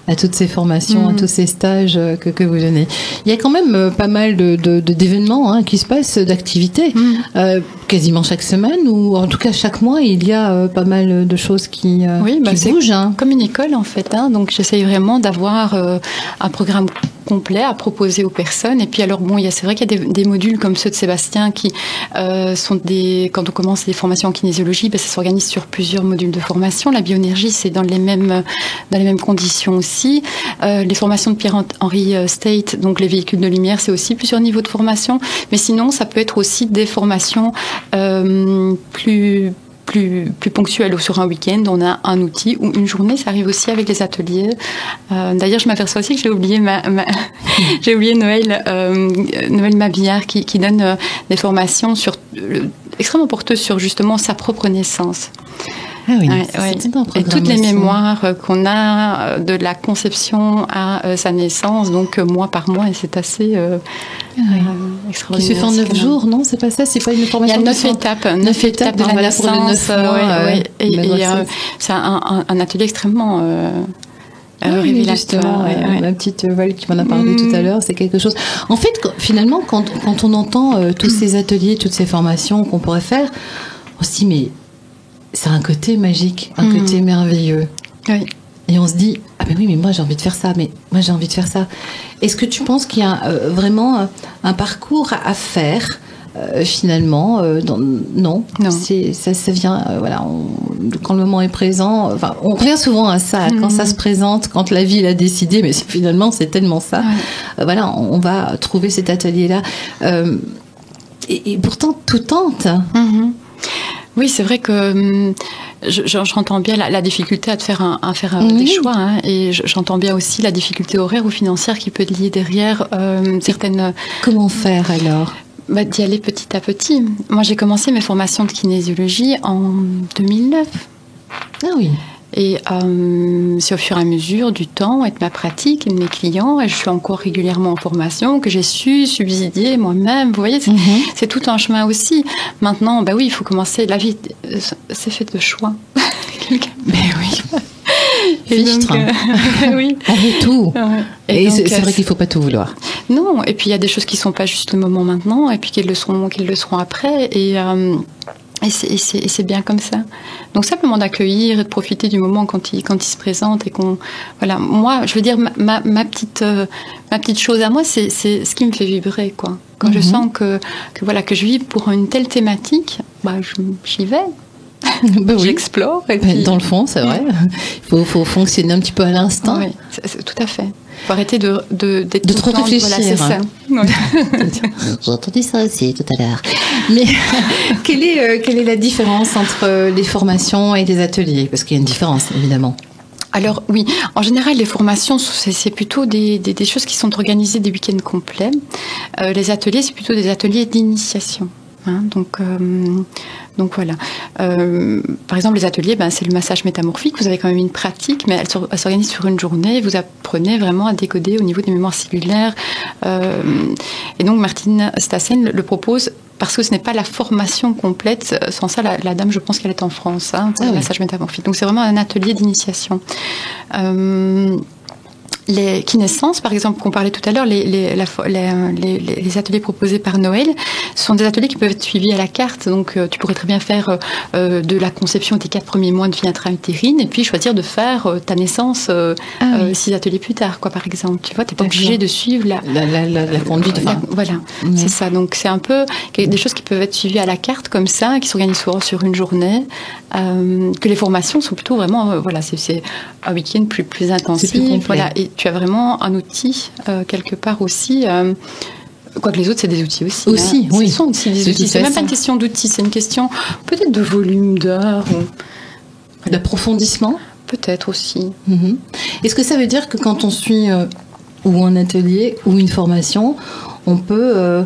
à toutes ces formations, à tous ces stages que vous donnez. Il y a quand même pas mal d'événements qui se passent, d'activités, quasiment chaque semaine, ou en tout cas chaque mois, il y a pas mal de choses qui bougent. Comme une école en fait, donc j'essaye vraiment d'avoir un programme complet à proposer aux personnes. Et puis alors c'est vrai qu'il y a des modules comme ceux de Sébastien qui sont quand on commence des formations en kinésiologie, ça s'organise sur plusieurs modules de formation. La bioénergie, c'est dans les mêmes conditions aussi. Les formations de Pierre-Henri State, donc les véhicules de lumière, c'est aussi plusieurs niveaux de formation. Mais sinon, ça peut être aussi des formations plus ponctuelles, ou sur un week-end, on a un outil, ou une journée, ça arrive aussi avec les ateliers. D'ailleurs, je m'aperçois aussi que j'ai oublié j'ai oublié Noël Mabillard qui donne des formations extrêmement porteuses sur justement sa propre naissance. Ah oui, et toutes les mémoires qu'on a de la conception à sa naissance, donc mois par mois, et c'est assez extraordinaire. Qui se fait en 9 jours, non? C'est pas ça? C'est pas une formation? Il y a 9 étapes de la naissance. Pour les 9 mois, c'est un atelier extrêmement révélateur. Ma petite Val qui m'en a parlé tout à l'heure, c'est quelque chose. En fait, finalement, quand on entend tous ces ateliers, toutes ces formations qu'on pourrait faire, on se dit, mais c'est un côté magique, un côté merveilleux. Oui. Et on se dit, mais moi j'ai envie de faire ça, Est-ce que tu penses qu'il y a vraiment un parcours à faire finalement non. Ça vient, quand le moment est présent, on revient souvent à ça, quand ça se présente, quand la vie l'a décidé, mais finalement c'est tellement ça. On va trouver cet atelier-là. Et pourtant, tout tente. Oui, c'est vrai que j'entends bien la difficulté à faire des choix, et j'entends bien aussi la difficulté horaire ou financière qui peut être liée derrière certaines... Comment faire alors ? D'y aller petit à petit. Moi, j'ai commencé mes formations de kinésiologie en 2009. Ah oui. Et c'est au fur et à mesure du temps et de ma pratique et de mes clients, et je suis encore régulièrement en formation, que j'ai su subsidier moi-même. Vous voyez, c'est tout un chemin aussi. Maintenant, oui, il faut commencer. La vie, c'est fait de choix. Mais oui. Fichtre. Oui. On veut tout. Ouais. Et donc, c'est vrai qu'il ne faut pas tout vouloir. Non, et puis il y a des choses qui ne sont pas juste le moment maintenant, et puis qu'ils le seront après. Et c'est bien comme ça. Donc simplement d'accueillir et de profiter du moment quand il se présente et qu'on voilà. Moi, je veux dire ma petite chose à moi, c'est ce qui me fait vibrer quoi. Quand je sens que je vis pour une telle thématique, j'y vais. Oui. J'explore. Et puis... Dans le fond, c'est vrai. Il faut fonctionner un petit peu à l'instant. Oui, c'est tout à fait. Il faut arrêter d'être de trop réfléchir. Voilà, c'est ça. Ouais. J'ai entendu ça aussi tout à l'heure. Mais quelle est la différence entre les formations et les ateliers? Parce qu'il y a une différence, évidemment. Alors oui, en général, les formations, c'est plutôt des choses qui sont organisées des week-ends complets. Les ateliers, c'est plutôt des ateliers d'initiation. Donc voilà. Par exemple, les ateliers, c'est le massage métamorphique. Vous avez quand même une pratique, mais elle s'organise sur une journée. Vous apprenez vraiment à décoder au niveau des mémoires cellulaires. Et donc, Martine Stassen le propose parce que ce n'est pas la formation complète. Sans ça, la dame, je pense qu'elle est en France, pour le massage métamorphique. Donc, c'est vraiment un atelier d'initiation. Les kinessences, par exemple, qu'on parlait tout à l'heure, les ateliers proposés par Noël, ce sont des ateliers qui peuvent être suivis à la carte. Donc, tu pourrais très bien faire de la conception des 4 premiers mois de vie intra-utérine et puis choisir de faire ta naissance 6 ateliers plus tard, par exemple. Tu vois, tu n'es pas obligé de suivre la conduite. Voilà, c'est ça. Donc, c'est un peu des choses qui peuvent être suivies à la carte comme ça, qui s'organisent souvent sur une journée. Que les formations sont plutôt vraiment, c'est un week-end plus intensif. Voilà, et tu as vraiment un outil quelque part aussi. Quoique les autres, c'est des outils aussi. Aussi, oui. Ce sont aussi des outils. C'est même pas une question d'outils, c'est une question peut-être de volume d'heures. D'approfondissement. Peut-être aussi. Mm-hmm. Est-ce que ça veut dire que quand on suit ou un atelier ou une formation, on peut...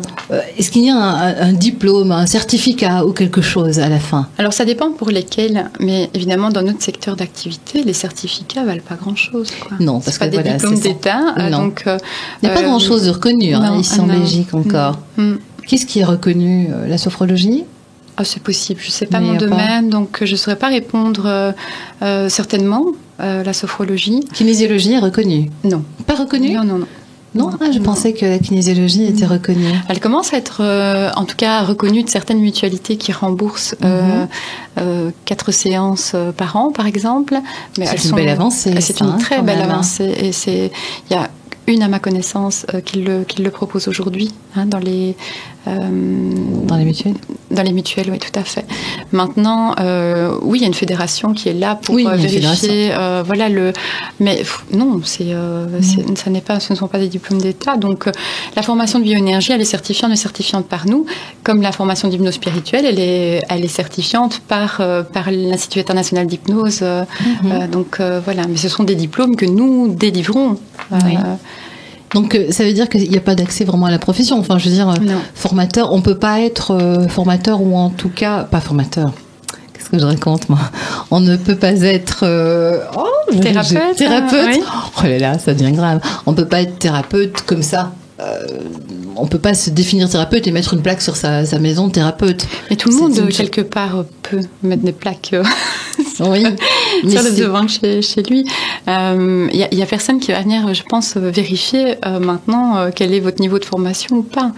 est-ce qu'il y a un diplôme, un certificat ou quelque chose à la fin? Alors, ça dépend pour lesquels, mais évidemment, dans notre secteur d'activité, les certificats valent pas grand-chose. Non, parce que pas des diplômes d'État. Donc, il n'y a pas grand-chose de reconnu ici en Belgique encore. Qu'est-ce qui est reconnu? La sophrologie? C'est possible. Je ne sais pas mon domaine, donc je ne saurais pas répondre certainement. La sophrologie. Kinésiologie est reconnue? Non. Pas reconnue? Non. Non, je pensais que la kinésiologie était reconnue. Elle commence à être, en tout cas, reconnue de certaines mutualités qui remboursent 4 séances par an, par exemple. Mais c'est une belle avancée. C'est une très belle avancée. Et il y a une à ma connaissance qui le propose aujourd'hui dans les mutuelles. Dans les mutuelles, oui, tout à fait. Maintenant, oui, il y a une fédération qui est là pour vérifier. Mais non, ce ne sont pas des diplômes d'État. Donc, la formation de bioénergie, elle est certifiante, mais certifiante par nous, comme la formation d'hypnose spirituelle, elle est certifiante par l'Institut international d'hypnose. Donc voilà, mais ce sont des diplômes que nous délivrons. Donc, ça veut dire qu'il n'y a pas d'accès vraiment à la profession. Enfin, je veux dire, formateur, on ne peut pas être formateur ou en tout cas, pas formateur. Qu'est-ce que je raconte, moi? On ne peut pas être... thérapeute. Oui. Oh là là, ça devient grave. On ne peut pas être thérapeute comme ça. On ne peut pas se définir thérapeute et mettre une plaque sur sa maison de thérapeute. Mais tout le monde, quelque part, peut mettre des plaques oui, sur le devant chez lui. Il y a personne qui va venir, je pense, vérifier maintenant quel est votre niveau de formation ou pas.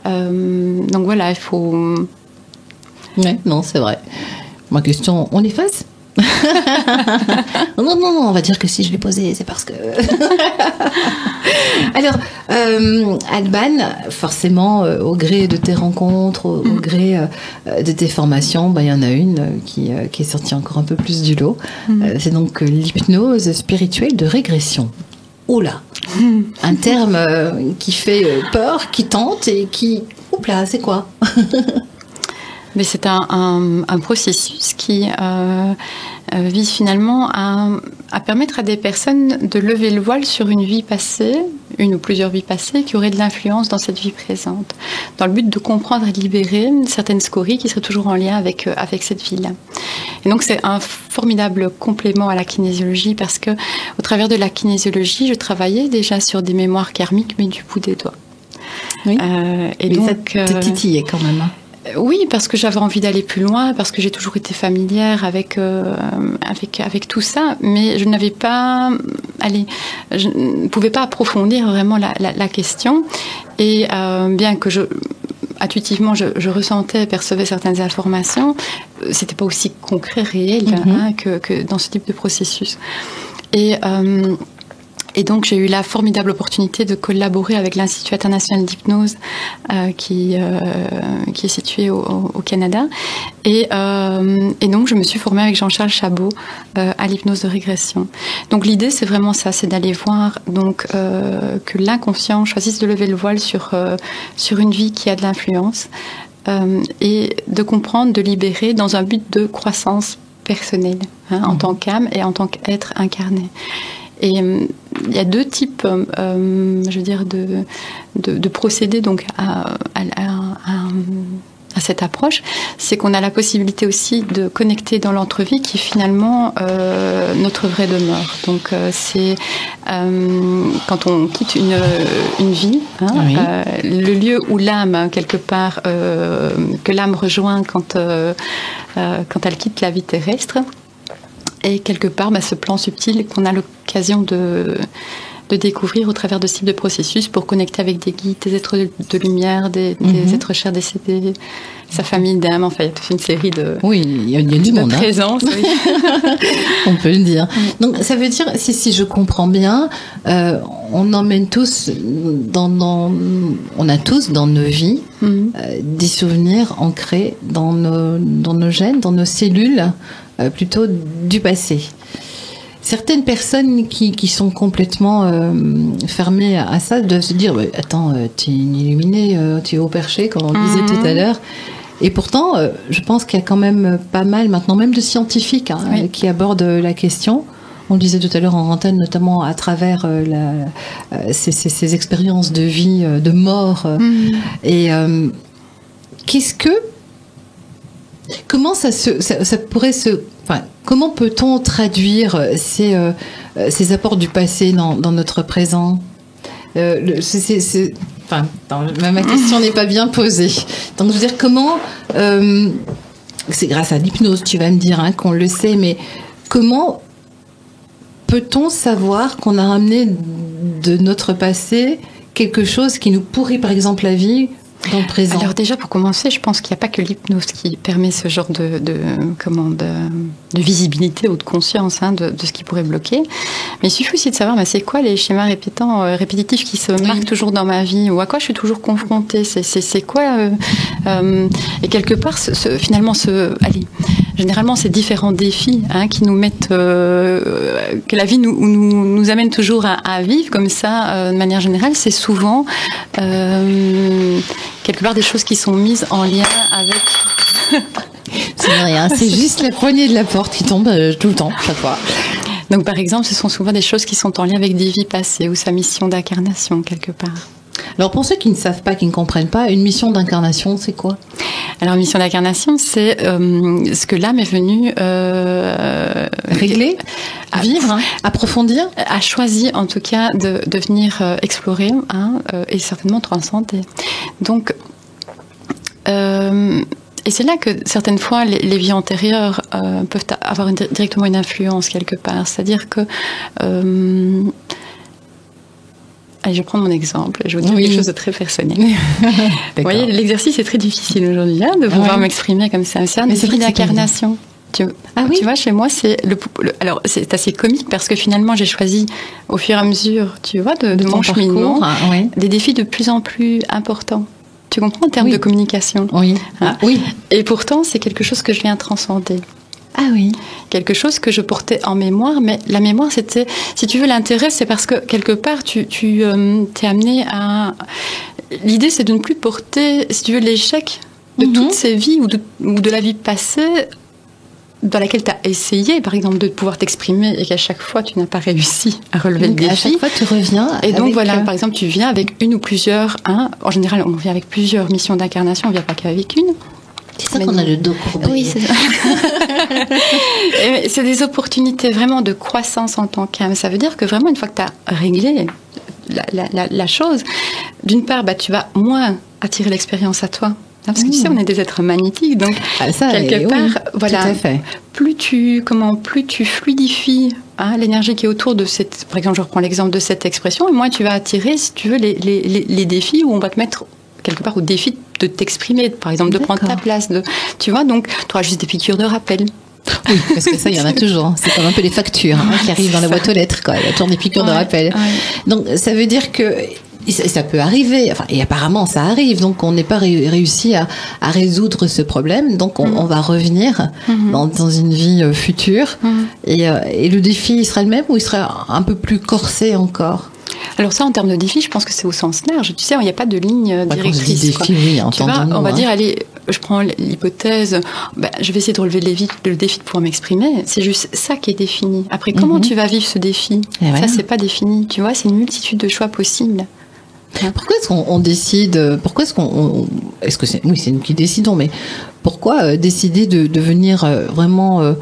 Donc voilà, il faut... Oui, non, c'est vrai. Ma question, on l'efface? non, on va dire que si je l'ai posé, c'est parce que... Alors, Alban, forcément, au gré de tes rencontres, au gré de tes formations, il y en a une qui est sortie encore un peu plus du lot. C'est donc l'hypnose spirituelle de régression. Oh là, un terme qui fait peur, qui tente et qui... Oups là, c'est quoi? Mais c'est un processus qui vise finalement à permettre à des personnes de lever le voile sur une vie passée, une ou plusieurs vies passées, qui auraient de l'influence dans cette vie présente, dans le but de comprendre et de libérer certaines scories qui seraient toujours en lien avec cette vie-là. Et donc c'est un formidable complément à la kinésiologie, parce que au travers de la kinésiologie, je travaillais déjà sur des mémoires karmiques, mais du bout des doigts. Oui. Et mais donc ça te titillait quand même. Hein. Oui, parce que j'avais envie d'aller plus loin, parce que j'ai toujours été familière avec tout ça, mais je n'avais pas, je ne pouvais pas approfondir vraiment la question. Et bien que intuitivement, je ressentais, percevais certaines informations, c'était pas aussi concret, réel, que dans ce type de processus. Et donc, j'ai eu la formidable opportunité de collaborer avec l'Institut international d'hypnose qui est situé au Canada. Et donc, je me suis formée avec Jean-Charles Chabot à l'hypnose de régression. Donc, l'idée, c'est vraiment ça, c'est d'aller voir donc, que l'inconscient choisisse de lever le voile sur une vie qui a de l'influence et de comprendre, de libérer dans un but de croissance personnelle, en tant qu'âme et en tant qu'être incarné. Et il y a deux types, je veux dire, de procédés donc à cette approche. C'est qu'on a la possibilité aussi de connecter dans l'entrevie, qui est finalement notre vraie demeure. Donc c'est quand on quitte une vie, le lieu où l'âme, quelque part, que l'âme rejoint quand elle quitte la vie terrestre. Et quelque part, ce plan subtil qu'on a l'occasion de découvrir au travers de ce type de processus pour connecter avec des guides, des êtres de lumière, des êtres chers décédés, sa famille d'âme. Enfin, il y a toute une série de il y a du monde, présences. Oui. On peut le dire. Donc, ça veut dire, si je comprends bien, on emmène tous on a tous dans nos vies des souvenirs ancrés dans nos gènes, dans nos cellules, plutôt du passé. Certaines personnes qui sont complètement fermées à ça, doivent se dire attends, tu es une illuminée, tu es au perché, comme on le disait tout à l'heure. Et pourtant, je pense qu'il y a quand même pas mal maintenant, même de scientifiques qui abordent la question. On le disait tout à l'heure en antenne, notamment à travers ces expériences de vie, de mort. Et comment ça pourrait comment peut-on traduire ces apports du passé dans notre présent? Ma question n'est pas bien posée. Donc, je veux dire, comment c'est grâce à l'hypnose, tu vas me dire, qu'on le sait, mais comment peut-on savoir qu'on a ramené de notre passé quelque chose qui nous pourrit, par exemple, la vie dans le présent? Alors déjà, pour commencer, je pense qu'il n'y a pas que l'hypnose qui permet ce genre de visibilité ou de conscience de ce qui pourrait bloquer. Mais il suffit aussi de savoir c'est quoi les schémas répétitifs qui se marquent toujours dans ma vie, ou à quoi je suis toujours confrontée. C'est quoi et quelque part, généralement, ces différents défis qui nous mettent, que la vie nous amène toujours à vivre comme ça, de manière générale, c'est souvent quelque part des choses qui sont mises en lien avec... C'est rien, c'est juste la poignée de la porte qui tombe tout le temps, chaque fois. Donc par exemple, ce sont souvent des choses qui sont en lien avec des vies passées ou sa mission d'incarnation quelque part. Alors pour ceux qui ne savent pas, qui ne comprennent pas, une mission d'incarnation, c'est quoi? Alors mission d'incarnation, c'est ce que l'âme est venue régler, vivre, approfondir, a choisi en tout cas de venir explorer et certainement transcender. Donc et c'est là que certaines fois les vies antérieures peuvent avoir directement une influence quelque part. C'est-à-dire que allez, je vais prendre mon exemple. Je vais vous dire quelque chose de très personnel. Vous voyez, l'exercice est très difficile aujourd'hui de pouvoir m'exprimer comme ça. C'est un esprit d'incarnation. Tu vois, chez moi, alors c'est assez comique parce que finalement, j'ai choisi au fur et à mesure, tu vois, de mon cheminement, des défis de plus en plus importants. Tu comprends en termes de communication. Oui. Oui. Et pourtant, c'est quelque chose que je viens transcender. Ah oui. Quelque chose que je portais en mémoire, mais la mémoire, c'était, si tu veux, l'intérêt, c'est parce que quelque part, tu t'es amené à... L'idée, c'est de ne plus porter, si tu veux, l'échec de toutes ces vies ou de la vie passée dans laquelle tu as essayé, par exemple, de pouvoir t'exprimer et qu'à chaque fois, tu n'as pas réussi à relever le défi. À chaque fois, tu reviens. Et donc, par exemple, tu viens avec une ou plusieurs. En général, on vient avec plusieurs missions d'incarnation, on ne vient pas qu'avec une. C'est ça qu'on a le dos courbé. Oui, c'est ça. C'est des opportunités vraiment de croissance en tant qu'âme. Ça veut dire que vraiment, une fois que tu as réglé la chose, d'une part, tu vas moins attirer l'expérience à toi. Parce que tu sais, on est des êtres magnétiques, donc quelque part, voilà, tout à fait. plus tu fluidifies l'énergie qui est autour de cette, par exemple, je reprends l'exemple de cette expression, et moins tu vas attirer, si tu veux, les défis où on va te mettre quelque part au défi de t'exprimer, par exemple, de prendre ta place, tu vois, donc tu auras juste des piqûres de rappel. Oui, parce que ça, il y en a toujours. C'est comme un peu les factures qui arrivent dans la boîte aux lettres, quoi. Il y a toujours des piqûres de rappel. Ouais. Donc, ça veut dire que ça peut arriver, et apparemment ça arrive, donc on n'est pas réussi à résoudre ce problème, donc on va revenir dans une vie future, et le défi il sera le même ou il sera un peu plus corsé encore? Alors ça, en termes de défi, je pense que c'est au sens large. Tu sais, il n'y a pas de ligne directrice. Quand je dis défi, oui, on va dire, allez, je prends l'hypothèse, je vais essayer de relever le défi de pouvoir m'exprimer. C'est juste ça qui est défini. Après, comment tu vas vivre ce défi? Ça, c'est pas défini. Tu vois, c'est une multitude de choix possibles. Pourquoi est-ce qu'on décide? Pourquoi est-ce que c'est nous qui décidons, mais pourquoi décider de venir vraiment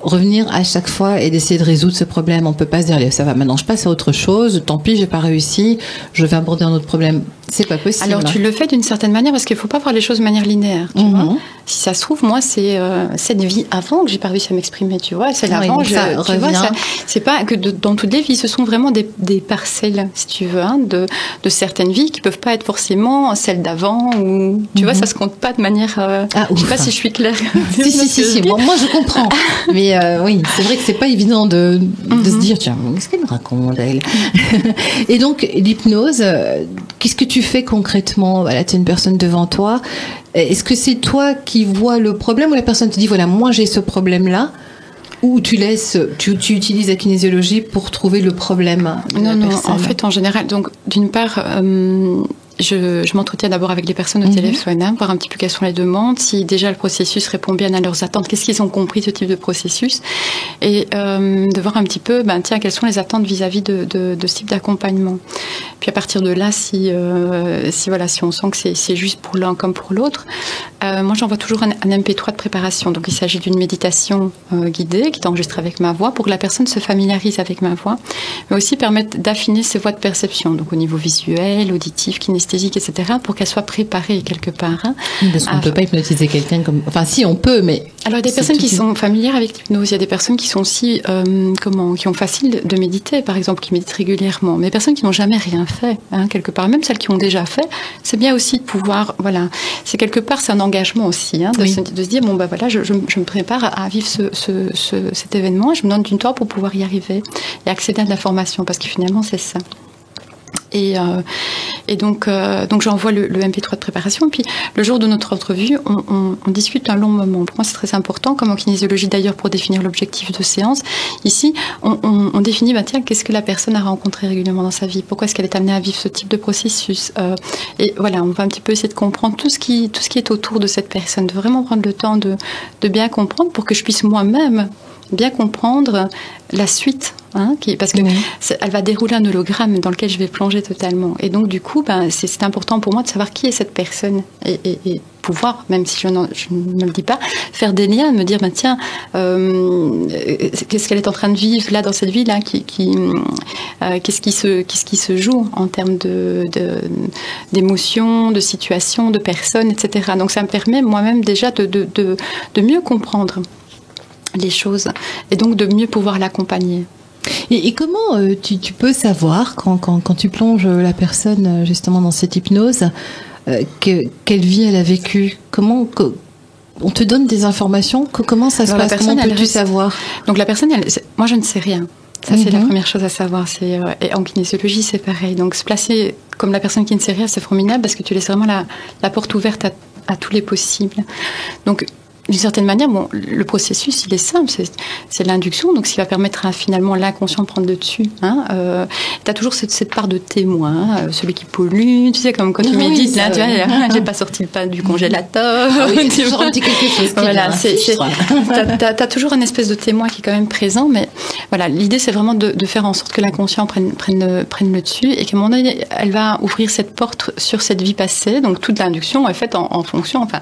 revenir à chaque fois et d'essayer de résoudre ce problème? On peut pas se dire ça va, maintenant je passe à autre chose, tant pis, j'ai pas réussi, je vais aborder un autre problème. C'est pas possible. Alors tu le fais d'une certaine manière parce qu'il faut pas voir les choses de manière linéaire. Tu vois, si ça se trouve, moi c'est cette vie avant que j'ai pas réussi à m'exprimer. Tu vois, celle avant, tu vois, c'est pas que dans toutes les vies, ce sont vraiment des parcelles, si tu veux, de certaines vies qui peuvent pas être forcément celles d'avant ou tu vois, ça se compte pas de manière. Je sais pas si je suis claire. Si. Moi je comprends. Mais oui, c'est vrai que c'est pas évident de se dire tiens, qu'est-ce qu'elle me raconte elle? Et donc l'hypnose, qu'est-ce que tu fais concrètement? Voilà, tu as une personne devant toi. Est-ce que c'est toi qui vois le problème ou la personne te dit voilà, moi j'ai ce problème-là? Ou tu utilises la kinésiologie pour trouver le problème de la personne? En fait, en général, donc d'une part, je m'entretiens d'abord avec les personnes au téléphone, voir un petit peu quelles sont les demandes, si déjà le processus répond bien à leurs attentes, qu'est-ce qu'ils ont compris de ce type de processus, et de voir un petit peu, quelles sont les attentes vis-à-vis de ce type d'accompagnement. Puis à partir de là, si on sent que c'est juste pour l'un comme pour l'autre, moi j'envoie toujours un MP3 de préparation. Donc il s'agit d'une méditation guidée qui est enregistrée avec ma voix pour que la personne se familiarise avec ma voix, mais aussi permettre d'affiner ses voies de perception, donc au niveau visuel, auditif, kinesthésique, etc., pour qu'elle soit préparée quelque part. Parce qu'on ne peut pas hypnotiser quelqu'un comme... Enfin si, on peut, mais... Alors il y a des personnes qui sont familières avec l'hypnose, il y a des personnes qui sont aussi, qui ont facile de méditer, par exemple, qui méditent régulièrement, mais des personnes qui n'ont jamais rien fait, quelque part, même celles qui ont déjà fait, c'est bien aussi de pouvoir, voilà, c'est quelque part, c'est un engagement aussi, de se dire, je me prépare à vivre cet événement, et je me donne du temps pour pouvoir y arriver et accéder à de l'information, parce que finalement, c'est ça. Et donc j'envoie le MP3 de préparation. Puis le jour de notre entrevue, on discute un long moment. Pour moi, c'est très important, comme en kinésiologie d'ailleurs, pour définir l'objectif de séance. Ici, on définit, qu'est-ce que la personne a rencontré régulièrement dans sa vie? Pourquoi est-ce qu'elle est amenée à vivre ce type de processus? Et voilà, on va un petit peu essayer de comprendre tout ce qui est autour de cette personne, de vraiment prendre le temps de bien comprendre pour que je puisse moi-même bien comprendre la suite, parce que elle va dérouler un hologramme dans lequel je vais plonger totalement. Et donc du coup, c'est important pour moi de savoir qui est cette personne et pouvoir, même si je ne le dis pas, faire des liens, me dire qu'est-ce qu'elle est en train de vivre là dans cette vie là, qu'est-ce qui se joue en termes d'émotions, de situations, de personnes, etc. Donc ça me permet moi-même déjà de mieux comprendre les choses et donc de mieux pouvoir l'accompagner. Et comment tu peux savoir quand tu plonges la personne justement dans cette hypnose quelle vie elle a vécu? Comment on te donne des informations? Comment ça se passe? Comment peux-tu savoir? Donc la personne, moi je ne sais rien. Ça, c'est la première chose à savoir. Et en kinésiologie, c'est pareil. Donc se placer comme la personne qui ne sait rien, c'est formidable parce que tu laisses vraiment la porte ouverte à tous les possibles. Donc d'une certaine manière, bon, le processus, il est simple, c'est l'induction, donc ce qui va permettre à finalement l'inconscient de prendre le dessus. Hein. Tu as toujours cette part de témoin, celui qui pollue, tu sais, comme quand tu médites, là, tu vois, j'ai pas sorti le pain du congélateur. Ah oui, c'est toujours un petit quelque chose qui voilà, t'as toujours une espèce de témoin qui est quand même présent, mais voilà, l'idée c'est vraiment de faire en sorte que l'inconscient prenne le dessus et qu'à un moment donné, elle va ouvrir cette porte sur cette vie passée, donc toute l'induction est faite en fonction, enfin,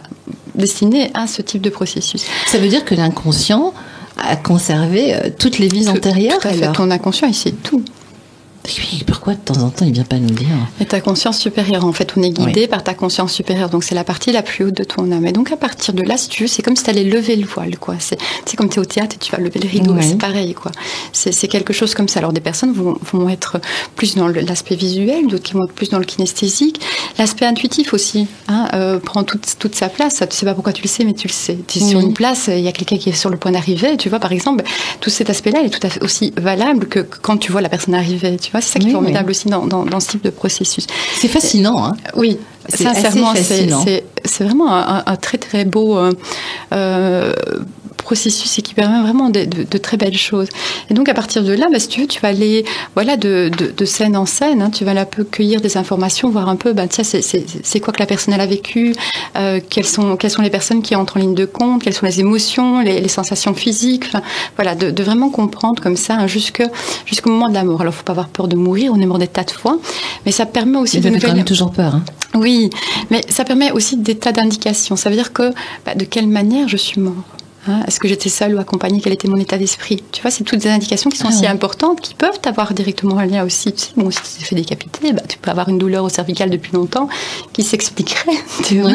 destinée à ce type de processus. Ça veut dire que l'inconscient a conservé toutes les vies antérieures. Tout à fait. Ton inconscient, il sait tout. Oui, pourquoi de temps en temps il vient pas nous dire? Et ta conscience supérieure, en fait, on est guidé par ta conscience supérieure, donc c'est la partie la plus haute de ton âme. Et donc à partir de là, si tu veux, c'est comme si tu allais lever le voile, quoi. C'est comme tu es au théâtre et tu vas lever le rideau, c'est pareil, quoi. C'est quelque chose comme ça. Alors des personnes vont être plus dans l'aspect visuel, d'autres qui vont être plus dans le kinesthésique. L'aspect intuitif aussi prend toute sa place. Tu sais pas pourquoi tu le sais, mais tu le sais. Tu es sur une place, il y a quelqu'un qui est sur le point d'arriver, tu vois, par exemple, tout cet aspect-là, il est tout à fait aussi valable que quand tu vois la personne arriver, tu vois. C'est ça qui est formidable aussi dans ce type de processus. C'est fascinant, hein. Oui, sincèrement, c'est vraiment un très très beau processus et qui permet vraiment de très belles choses. Et donc à partir de là, si tu veux, tu vas aller de scène en scène, hein, tu vas un peu cueillir des informations, voir un peu tiens, c'est quoi que la personne elle a vécu, quelles sont les personnes qui entrent en ligne de compte, quelles sont les émotions, les sensations physiques, voilà, de vraiment comprendre comme ça hein, jusqu'au moment de la mort. Alors il ne faut pas avoir peur de mourir, on est mort des tas de fois, mais ça permet aussi on a quand même toujours peur. Hein. Oui, mais ça permet aussi des tas d'indications. Ça veut dire que de quelle manière je suis mort. Hein, est-ce que j'étais seule ou accompagnée? Quel était mon état d'esprit? Tu vois, c'est toutes des indications qui sont aussi importantes, qui peuvent avoir directement un lien aussi. Tu sais, bon, si tu t'es fait décapiter, tu peux avoir une douleur au cervical depuis longtemps qui s'expliquerait, tu vois,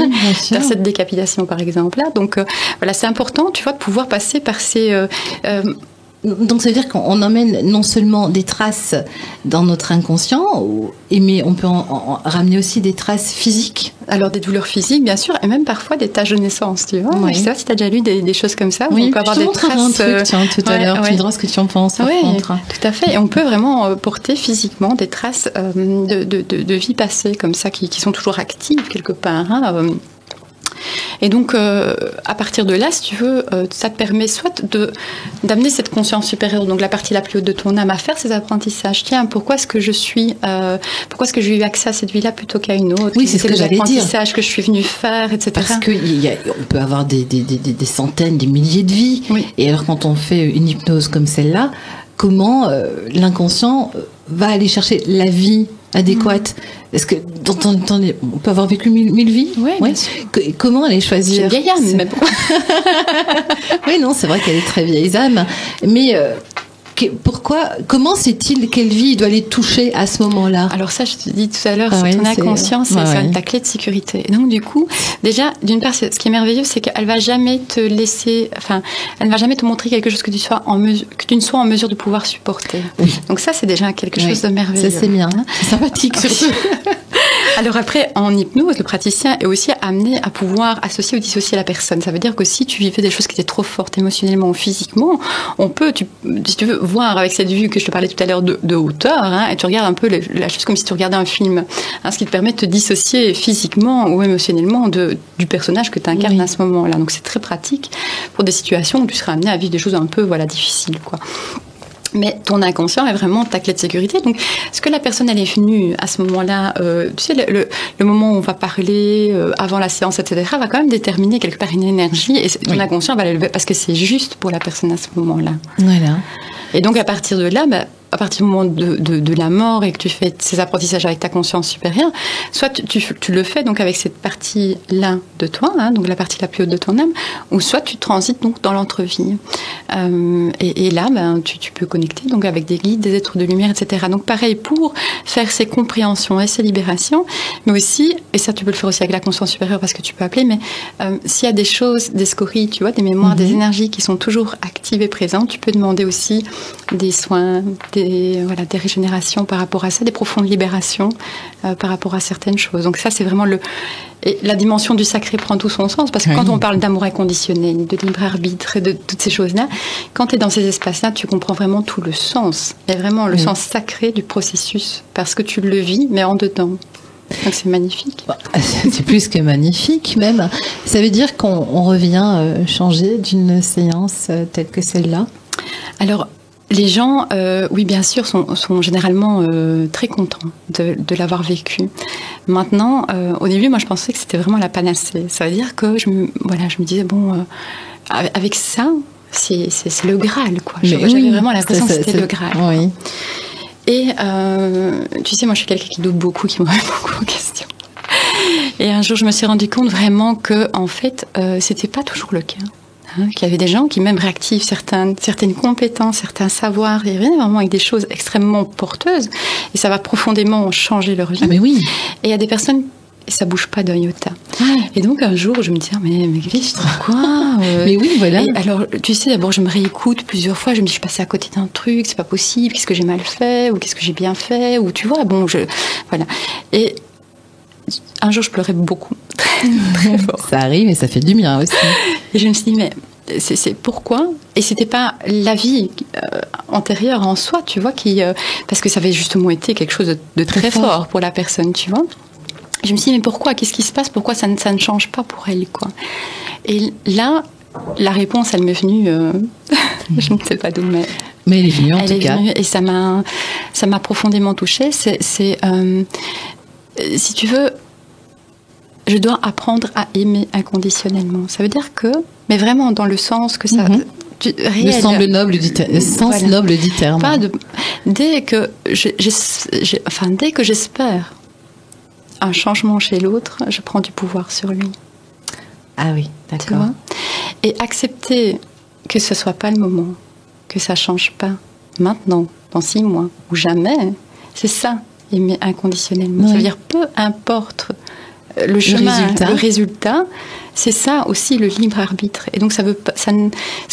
par cette décapitation, par exemple. Là. Donc, voilà, c'est important, tu vois, de pouvoir passer par ces... Donc, ça veut dire qu'on emmène non seulement des traces dans notre inconscient, mais on peut en ramener aussi des traces physiques. Alors, des douleurs physiques, bien sûr, et même parfois des taches de naissance, tu vois. Oui. Je ne sais pas si tu as déjà lu des choses comme ça. Oui, on peut avoir des traces. Un truc, tiens, tout à l'heure. Tu me diras ce que tu en penses. Oui, tout à fait. Et on peut vraiment porter physiquement des traces de vie passée, comme ça, qui sont toujours actives quelque part. Hein, Et donc, à partir de là, si tu veux, ça te permet soit d'amener cette conscience supérieure, donc la partie la plus haute de ton âme, à faire ces apprentissages. Tiens, pourquoi est-ce que j'ai eu accès à cette vie-là plutôt qu'à une autre? Oui, c'est ce que j'allais dire. Apprentissages que je suis venue faire, etc. Parce qu'on peut avoir des centaines, des milliers de vies. Oui. Et alors, quand on fait une hypnose comme celle-là, comment l'inconscient va aller chercher la vie adéquate? Est-ce que on peut avoir vécu mille vies? Oui. Comment aller choisir? Une vieille âme, mais bon. Oui, non, c'est vrai qu'elle est très vieille âme. Mais comment sait-il quelle vie il doit aller toucher à ce moment-là? Alors ça, je te dis tout à l'heure, c'est ton inconscient, c'est ta clé de sécurité. Et donc du coup, déjà, d'une part, ce qui est merveilleux, c'est qu'elle va jamais te laisser, elle ne va jamais te montrer quelque chose que tu ne sois en mesure de pouvoir supporter. Oui. Donc ça, c'est déjà quelque chose de merveilleux. Ça, c'est bien. C'est sympathique surtout. Alors après, en hypnose, le praticien est aussi amené à pouvoir associer ou dissocier la personne. Ça veut dire que si tu vivais des choses qui étaient trop fortes émotionnellement ou physiquement, on peut, si tu veux, voir avec cette vue que je te parlais tout à l'heure de hauteur, hein, et tu regardes un peu la chose comme si tu regardais un film, hein, ce qui te permet de te dissocier physiquement ou émotionnellement du personnage que tu incarnes à ce moment-là. Donc c'est très pratique pour des situations où tu seras amené à vivre des choses un peu difficiles, quoi. Mais ton inconscient est vraiment ta clé de sécurité. Donc, est-ce que la personne, elle est venue à ce moment-là, tu sais, le moment où on va parler, avant la séance, etc., va quand même déterminer quelque part une énergie. Et ton inconscient va l'élever parce que c'est juste pour la personne à ce moment-là. Voilà. Et donc, à partir de là, à partir du moment de la mort et que tu fais ces apprentissages avec ta conscience supérieure, soit tu le fais donc avec cette partie-là de toi, hein, donc la partie la plus haute de ton âme, ou soit tu transites donc dans l'entre-vie. Et là, tu peux connecter donc avec des guides, des êtres de lumière, etc. Donc pareil, pour faire ces compréhensions et ces libérations, mais aussi, et ça tu peux le faire aussi avec la conscience supérieure parce que tu peux appeler, mais s'il y a des choses, des scories, tu vois, des mémoires, des énergies qui sont toujours actives et présentes, tu peux demander aussi des soins, des régénérations par rapport à ça, des profondes libérations par rapport à certaines choses. Donc ça, c'est vraiment et la dimension du sacré prend tout son sens, parce que quand on parle d'amour inconditionnel, de libre arbitre et de toutes ces choses-là, quand tu es dans ces espaces-là, tu comprends vraiment tout le sens. Il y a vraiment le sens sacré du processus, parce que tu le vis, mais en dedans. Donc c'est magnifique. C'est plus que magnifique même. Ça veut dire qu'on revient changer d'une séance telle que celle-là? Alors, les gens, oui, bien sûr, sont généralement très contents de l'avoir vécu. Maintenant, au début, moi, je pensais que c'était vraiment la panacée. Ça veut dire que je me disais, bon, avec ça, c'est le Graal, quoi. J'avais vraiment l'impression que c'était le Graal. Oui. Et tu sais, moi, je suis quelqu'un qui doute beaucoup, qui me remet beaucoup aux questions. Et un jour, je me suis rendu compte vraiment que, en fait, c'était pas toujours le cas. Qu'il y avait des gens qui même réactivent certaines compétences, certains savoirs, et vraiment avec des choses extrêmement porteuses, et ça va profondément changer leur vie. Ah mais oui. Et il y a des personnes, et ça bouge pas d'un iota. Et donc un jour, je me dis, mais Gris, quoi Mais oui, voilà. Et alors, tu sais, d'abord, je me réécoute plusieurs fois, je me dis, je suis passée à côté d'un truc, c'est pas possible, qu'est-ce que j'ai mal fait, ou qu'est-ce que j'ai bien fait, ou tu vois, bon, voilà. Et un jour, je pleurais beaucoup, très fort. Ça arrive et ça fait du bien aussi. Et je me suis dit, mais c'est pourquoi? Et c'était pas la vie antérieure en soi, tu vois, parce que ça avait justement été quelque chose de très fort pour la personne, tu vois. Je me suis dit, mais pourquoi? Qu'est-ce qui se passe? Pourquoi ça ne change pas pour elle, quoi? Et là, la réponse, elle m'est venue, je ne sais pas d'où, mais elle est venue en tout cas. Et ça m'a profondément touchée. Si tu veux, je dois apprendre à aimer inconditionnellement. Ça veut dire que, mais vraiment dans le sens que ça... réel, le sens noble du terme. Pas dès que j'espère un changement chez l'autre, je prends du pouvoir sur lui. Ah oui, d'accord. Et accepter que ce soit pas le moment, que ça change pas maintenant, dans 6 mois, ou jamais, c'est ça, aimer inconditionnellement. Ouais. Ça veut dire peu importe le chemin, le résultat, c'est ça aussi le libre arbitre. Et donc c'est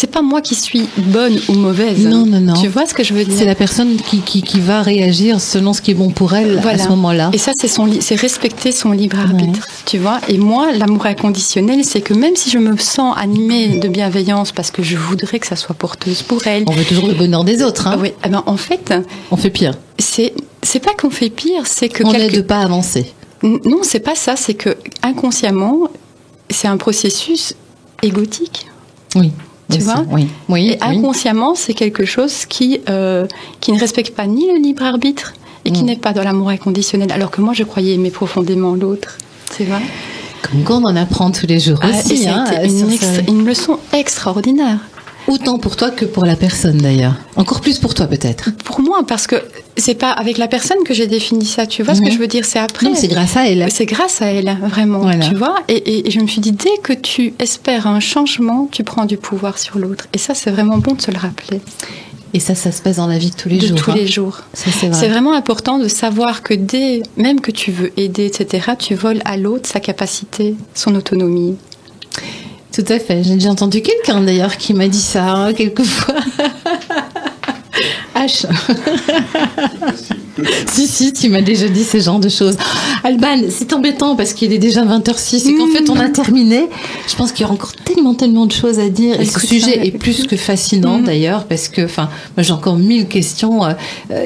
pas moi qui suis bonne ou mauvaise. Non. Tu vois ce que je veux dire? C'est la personne qui va réagir selon ce qui est bon pour elle à ce moment-là. Et ça, c'est respecter son libre arbitre. Tu vois? Et moi, l'amour inconditionnel, c'est que même si je me sens animée de bienveillance parce que je voudrais que ça soit porteuse pour elle. On veut toujours le bonheur des autres. Hein. Oui. Eh ben, en fait, on fait pire. C'est pas qu'on fait pire, c'est que on n'aide pas à avancer. Non, c'est pas ça. C'est que inconsciemment, c'est un processus égotique. Oui. Tu vois? Oui. Et inconsciemment, c'est quelque chose qui ne respecte pas ni le libre arbitre et qui n'est pas dans l'amour inconditionnel. Alors que moi, je croyais aimer profondément l'autre. Tu vois? Comme quoi, on en apprend tous les jours aussi. C'est une leçon extraordinaire. Autant pour toi que pour la personne d'ailleurs. Encore plus pour toi peut-être. Pour moi, parce que c'est pas avec la personne que j'ai défini ça. Tu vois ce que je veux dire? C'est après. Non, c'est grâce à elle. C'est grâce à elle, vraiment. Voilà. Tu vois? Et je me suis dit, dès que tu espères un changement, tu prends du pouvoir sur l'autre. Et ça, c'est vraiment bon de se le rappeler. Et ça se passe dans la vie de tous les jours. Tous les jours. Ça, c'est vrai. C'est vraiment important de savoir que même que tu veux aider, etc., tu voles à l'autre sa capacité, son autonomie. Tout à fait. J'ai déjà entendu quelqu'un d'ailleurs qui m'a dit ça quelquefois. H. Si, tu m'as déjà dit ce genre de choses. Alban, c'est embêtant parce qu'il est déjà 20h06 et qu'en fait on a terminé. Je pense qu'il y aura encore tellement de choses à dire. Et ce sujet est plus que fascinant d'ailleurs parce que, moi j'ai encore 1000 questions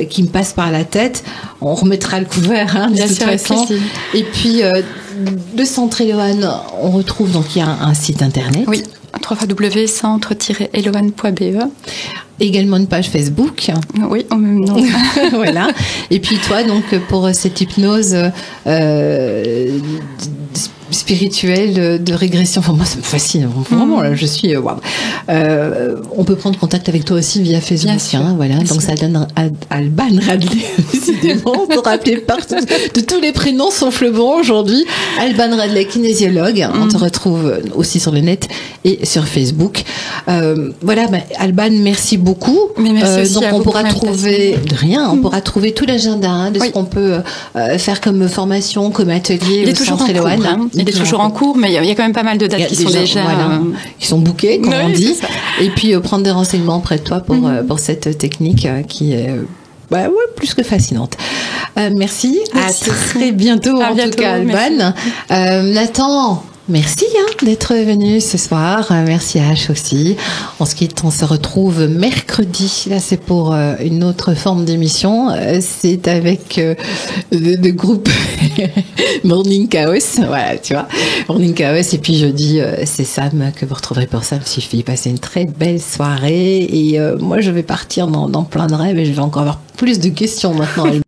qui me passent par la tête. On remettra le couvert de toute façon. Et puis le Centre Eloane, on retrouve donc il y a un site internet. Oui. www.centre-eloane.be. Également une page Facebook. Oui, au même nom. Voilà. Et puis toi, donc, pour cette hypnose spirituelle de régression, moi ça me fascine. Vraiment, là, je suis... on peut prendre contact avec toi aussi via Facebook. Voilà. Donc ça donne Alban Radley, décidément, pour rappeler de tous les prénoms sauf le bon aujourd'hui. Alban Radley, kinésiologue. On te retrouve aussi sur le net et sur Facebook. Alban, merci beaucoup. Mais merci aussi donc à on vous pourra trouver on pourra trouver tout l'agenda de ce qu'on peut faire comme formation, comme atelier au Centre Eloane. Il est toujours en cours, mais il y a quand même pas mal de dates qui sont déjà qui sont bookées, comme on dit. Et puis prendre des renseignements auprès de toi pour cette technique qui est plus que fascinante. Merci. À très bientôt, en tout cas, Alban. Nathan, Merci d'être venu ce soir. Merci H aussi. On se retrouve mercredi. Là, c'est pour une autre forme d'émission. C'est avec le groupe Morning Chaos. Voilà, tu vois. Morning Chaos. Et puis jeudi, c'est Sam que vous retrouverez pour Sam Suffit. Passez une très belle soirée. Et moi, je vais partir dans plein de rêves et je vais encore avoir plus de questions maintenant.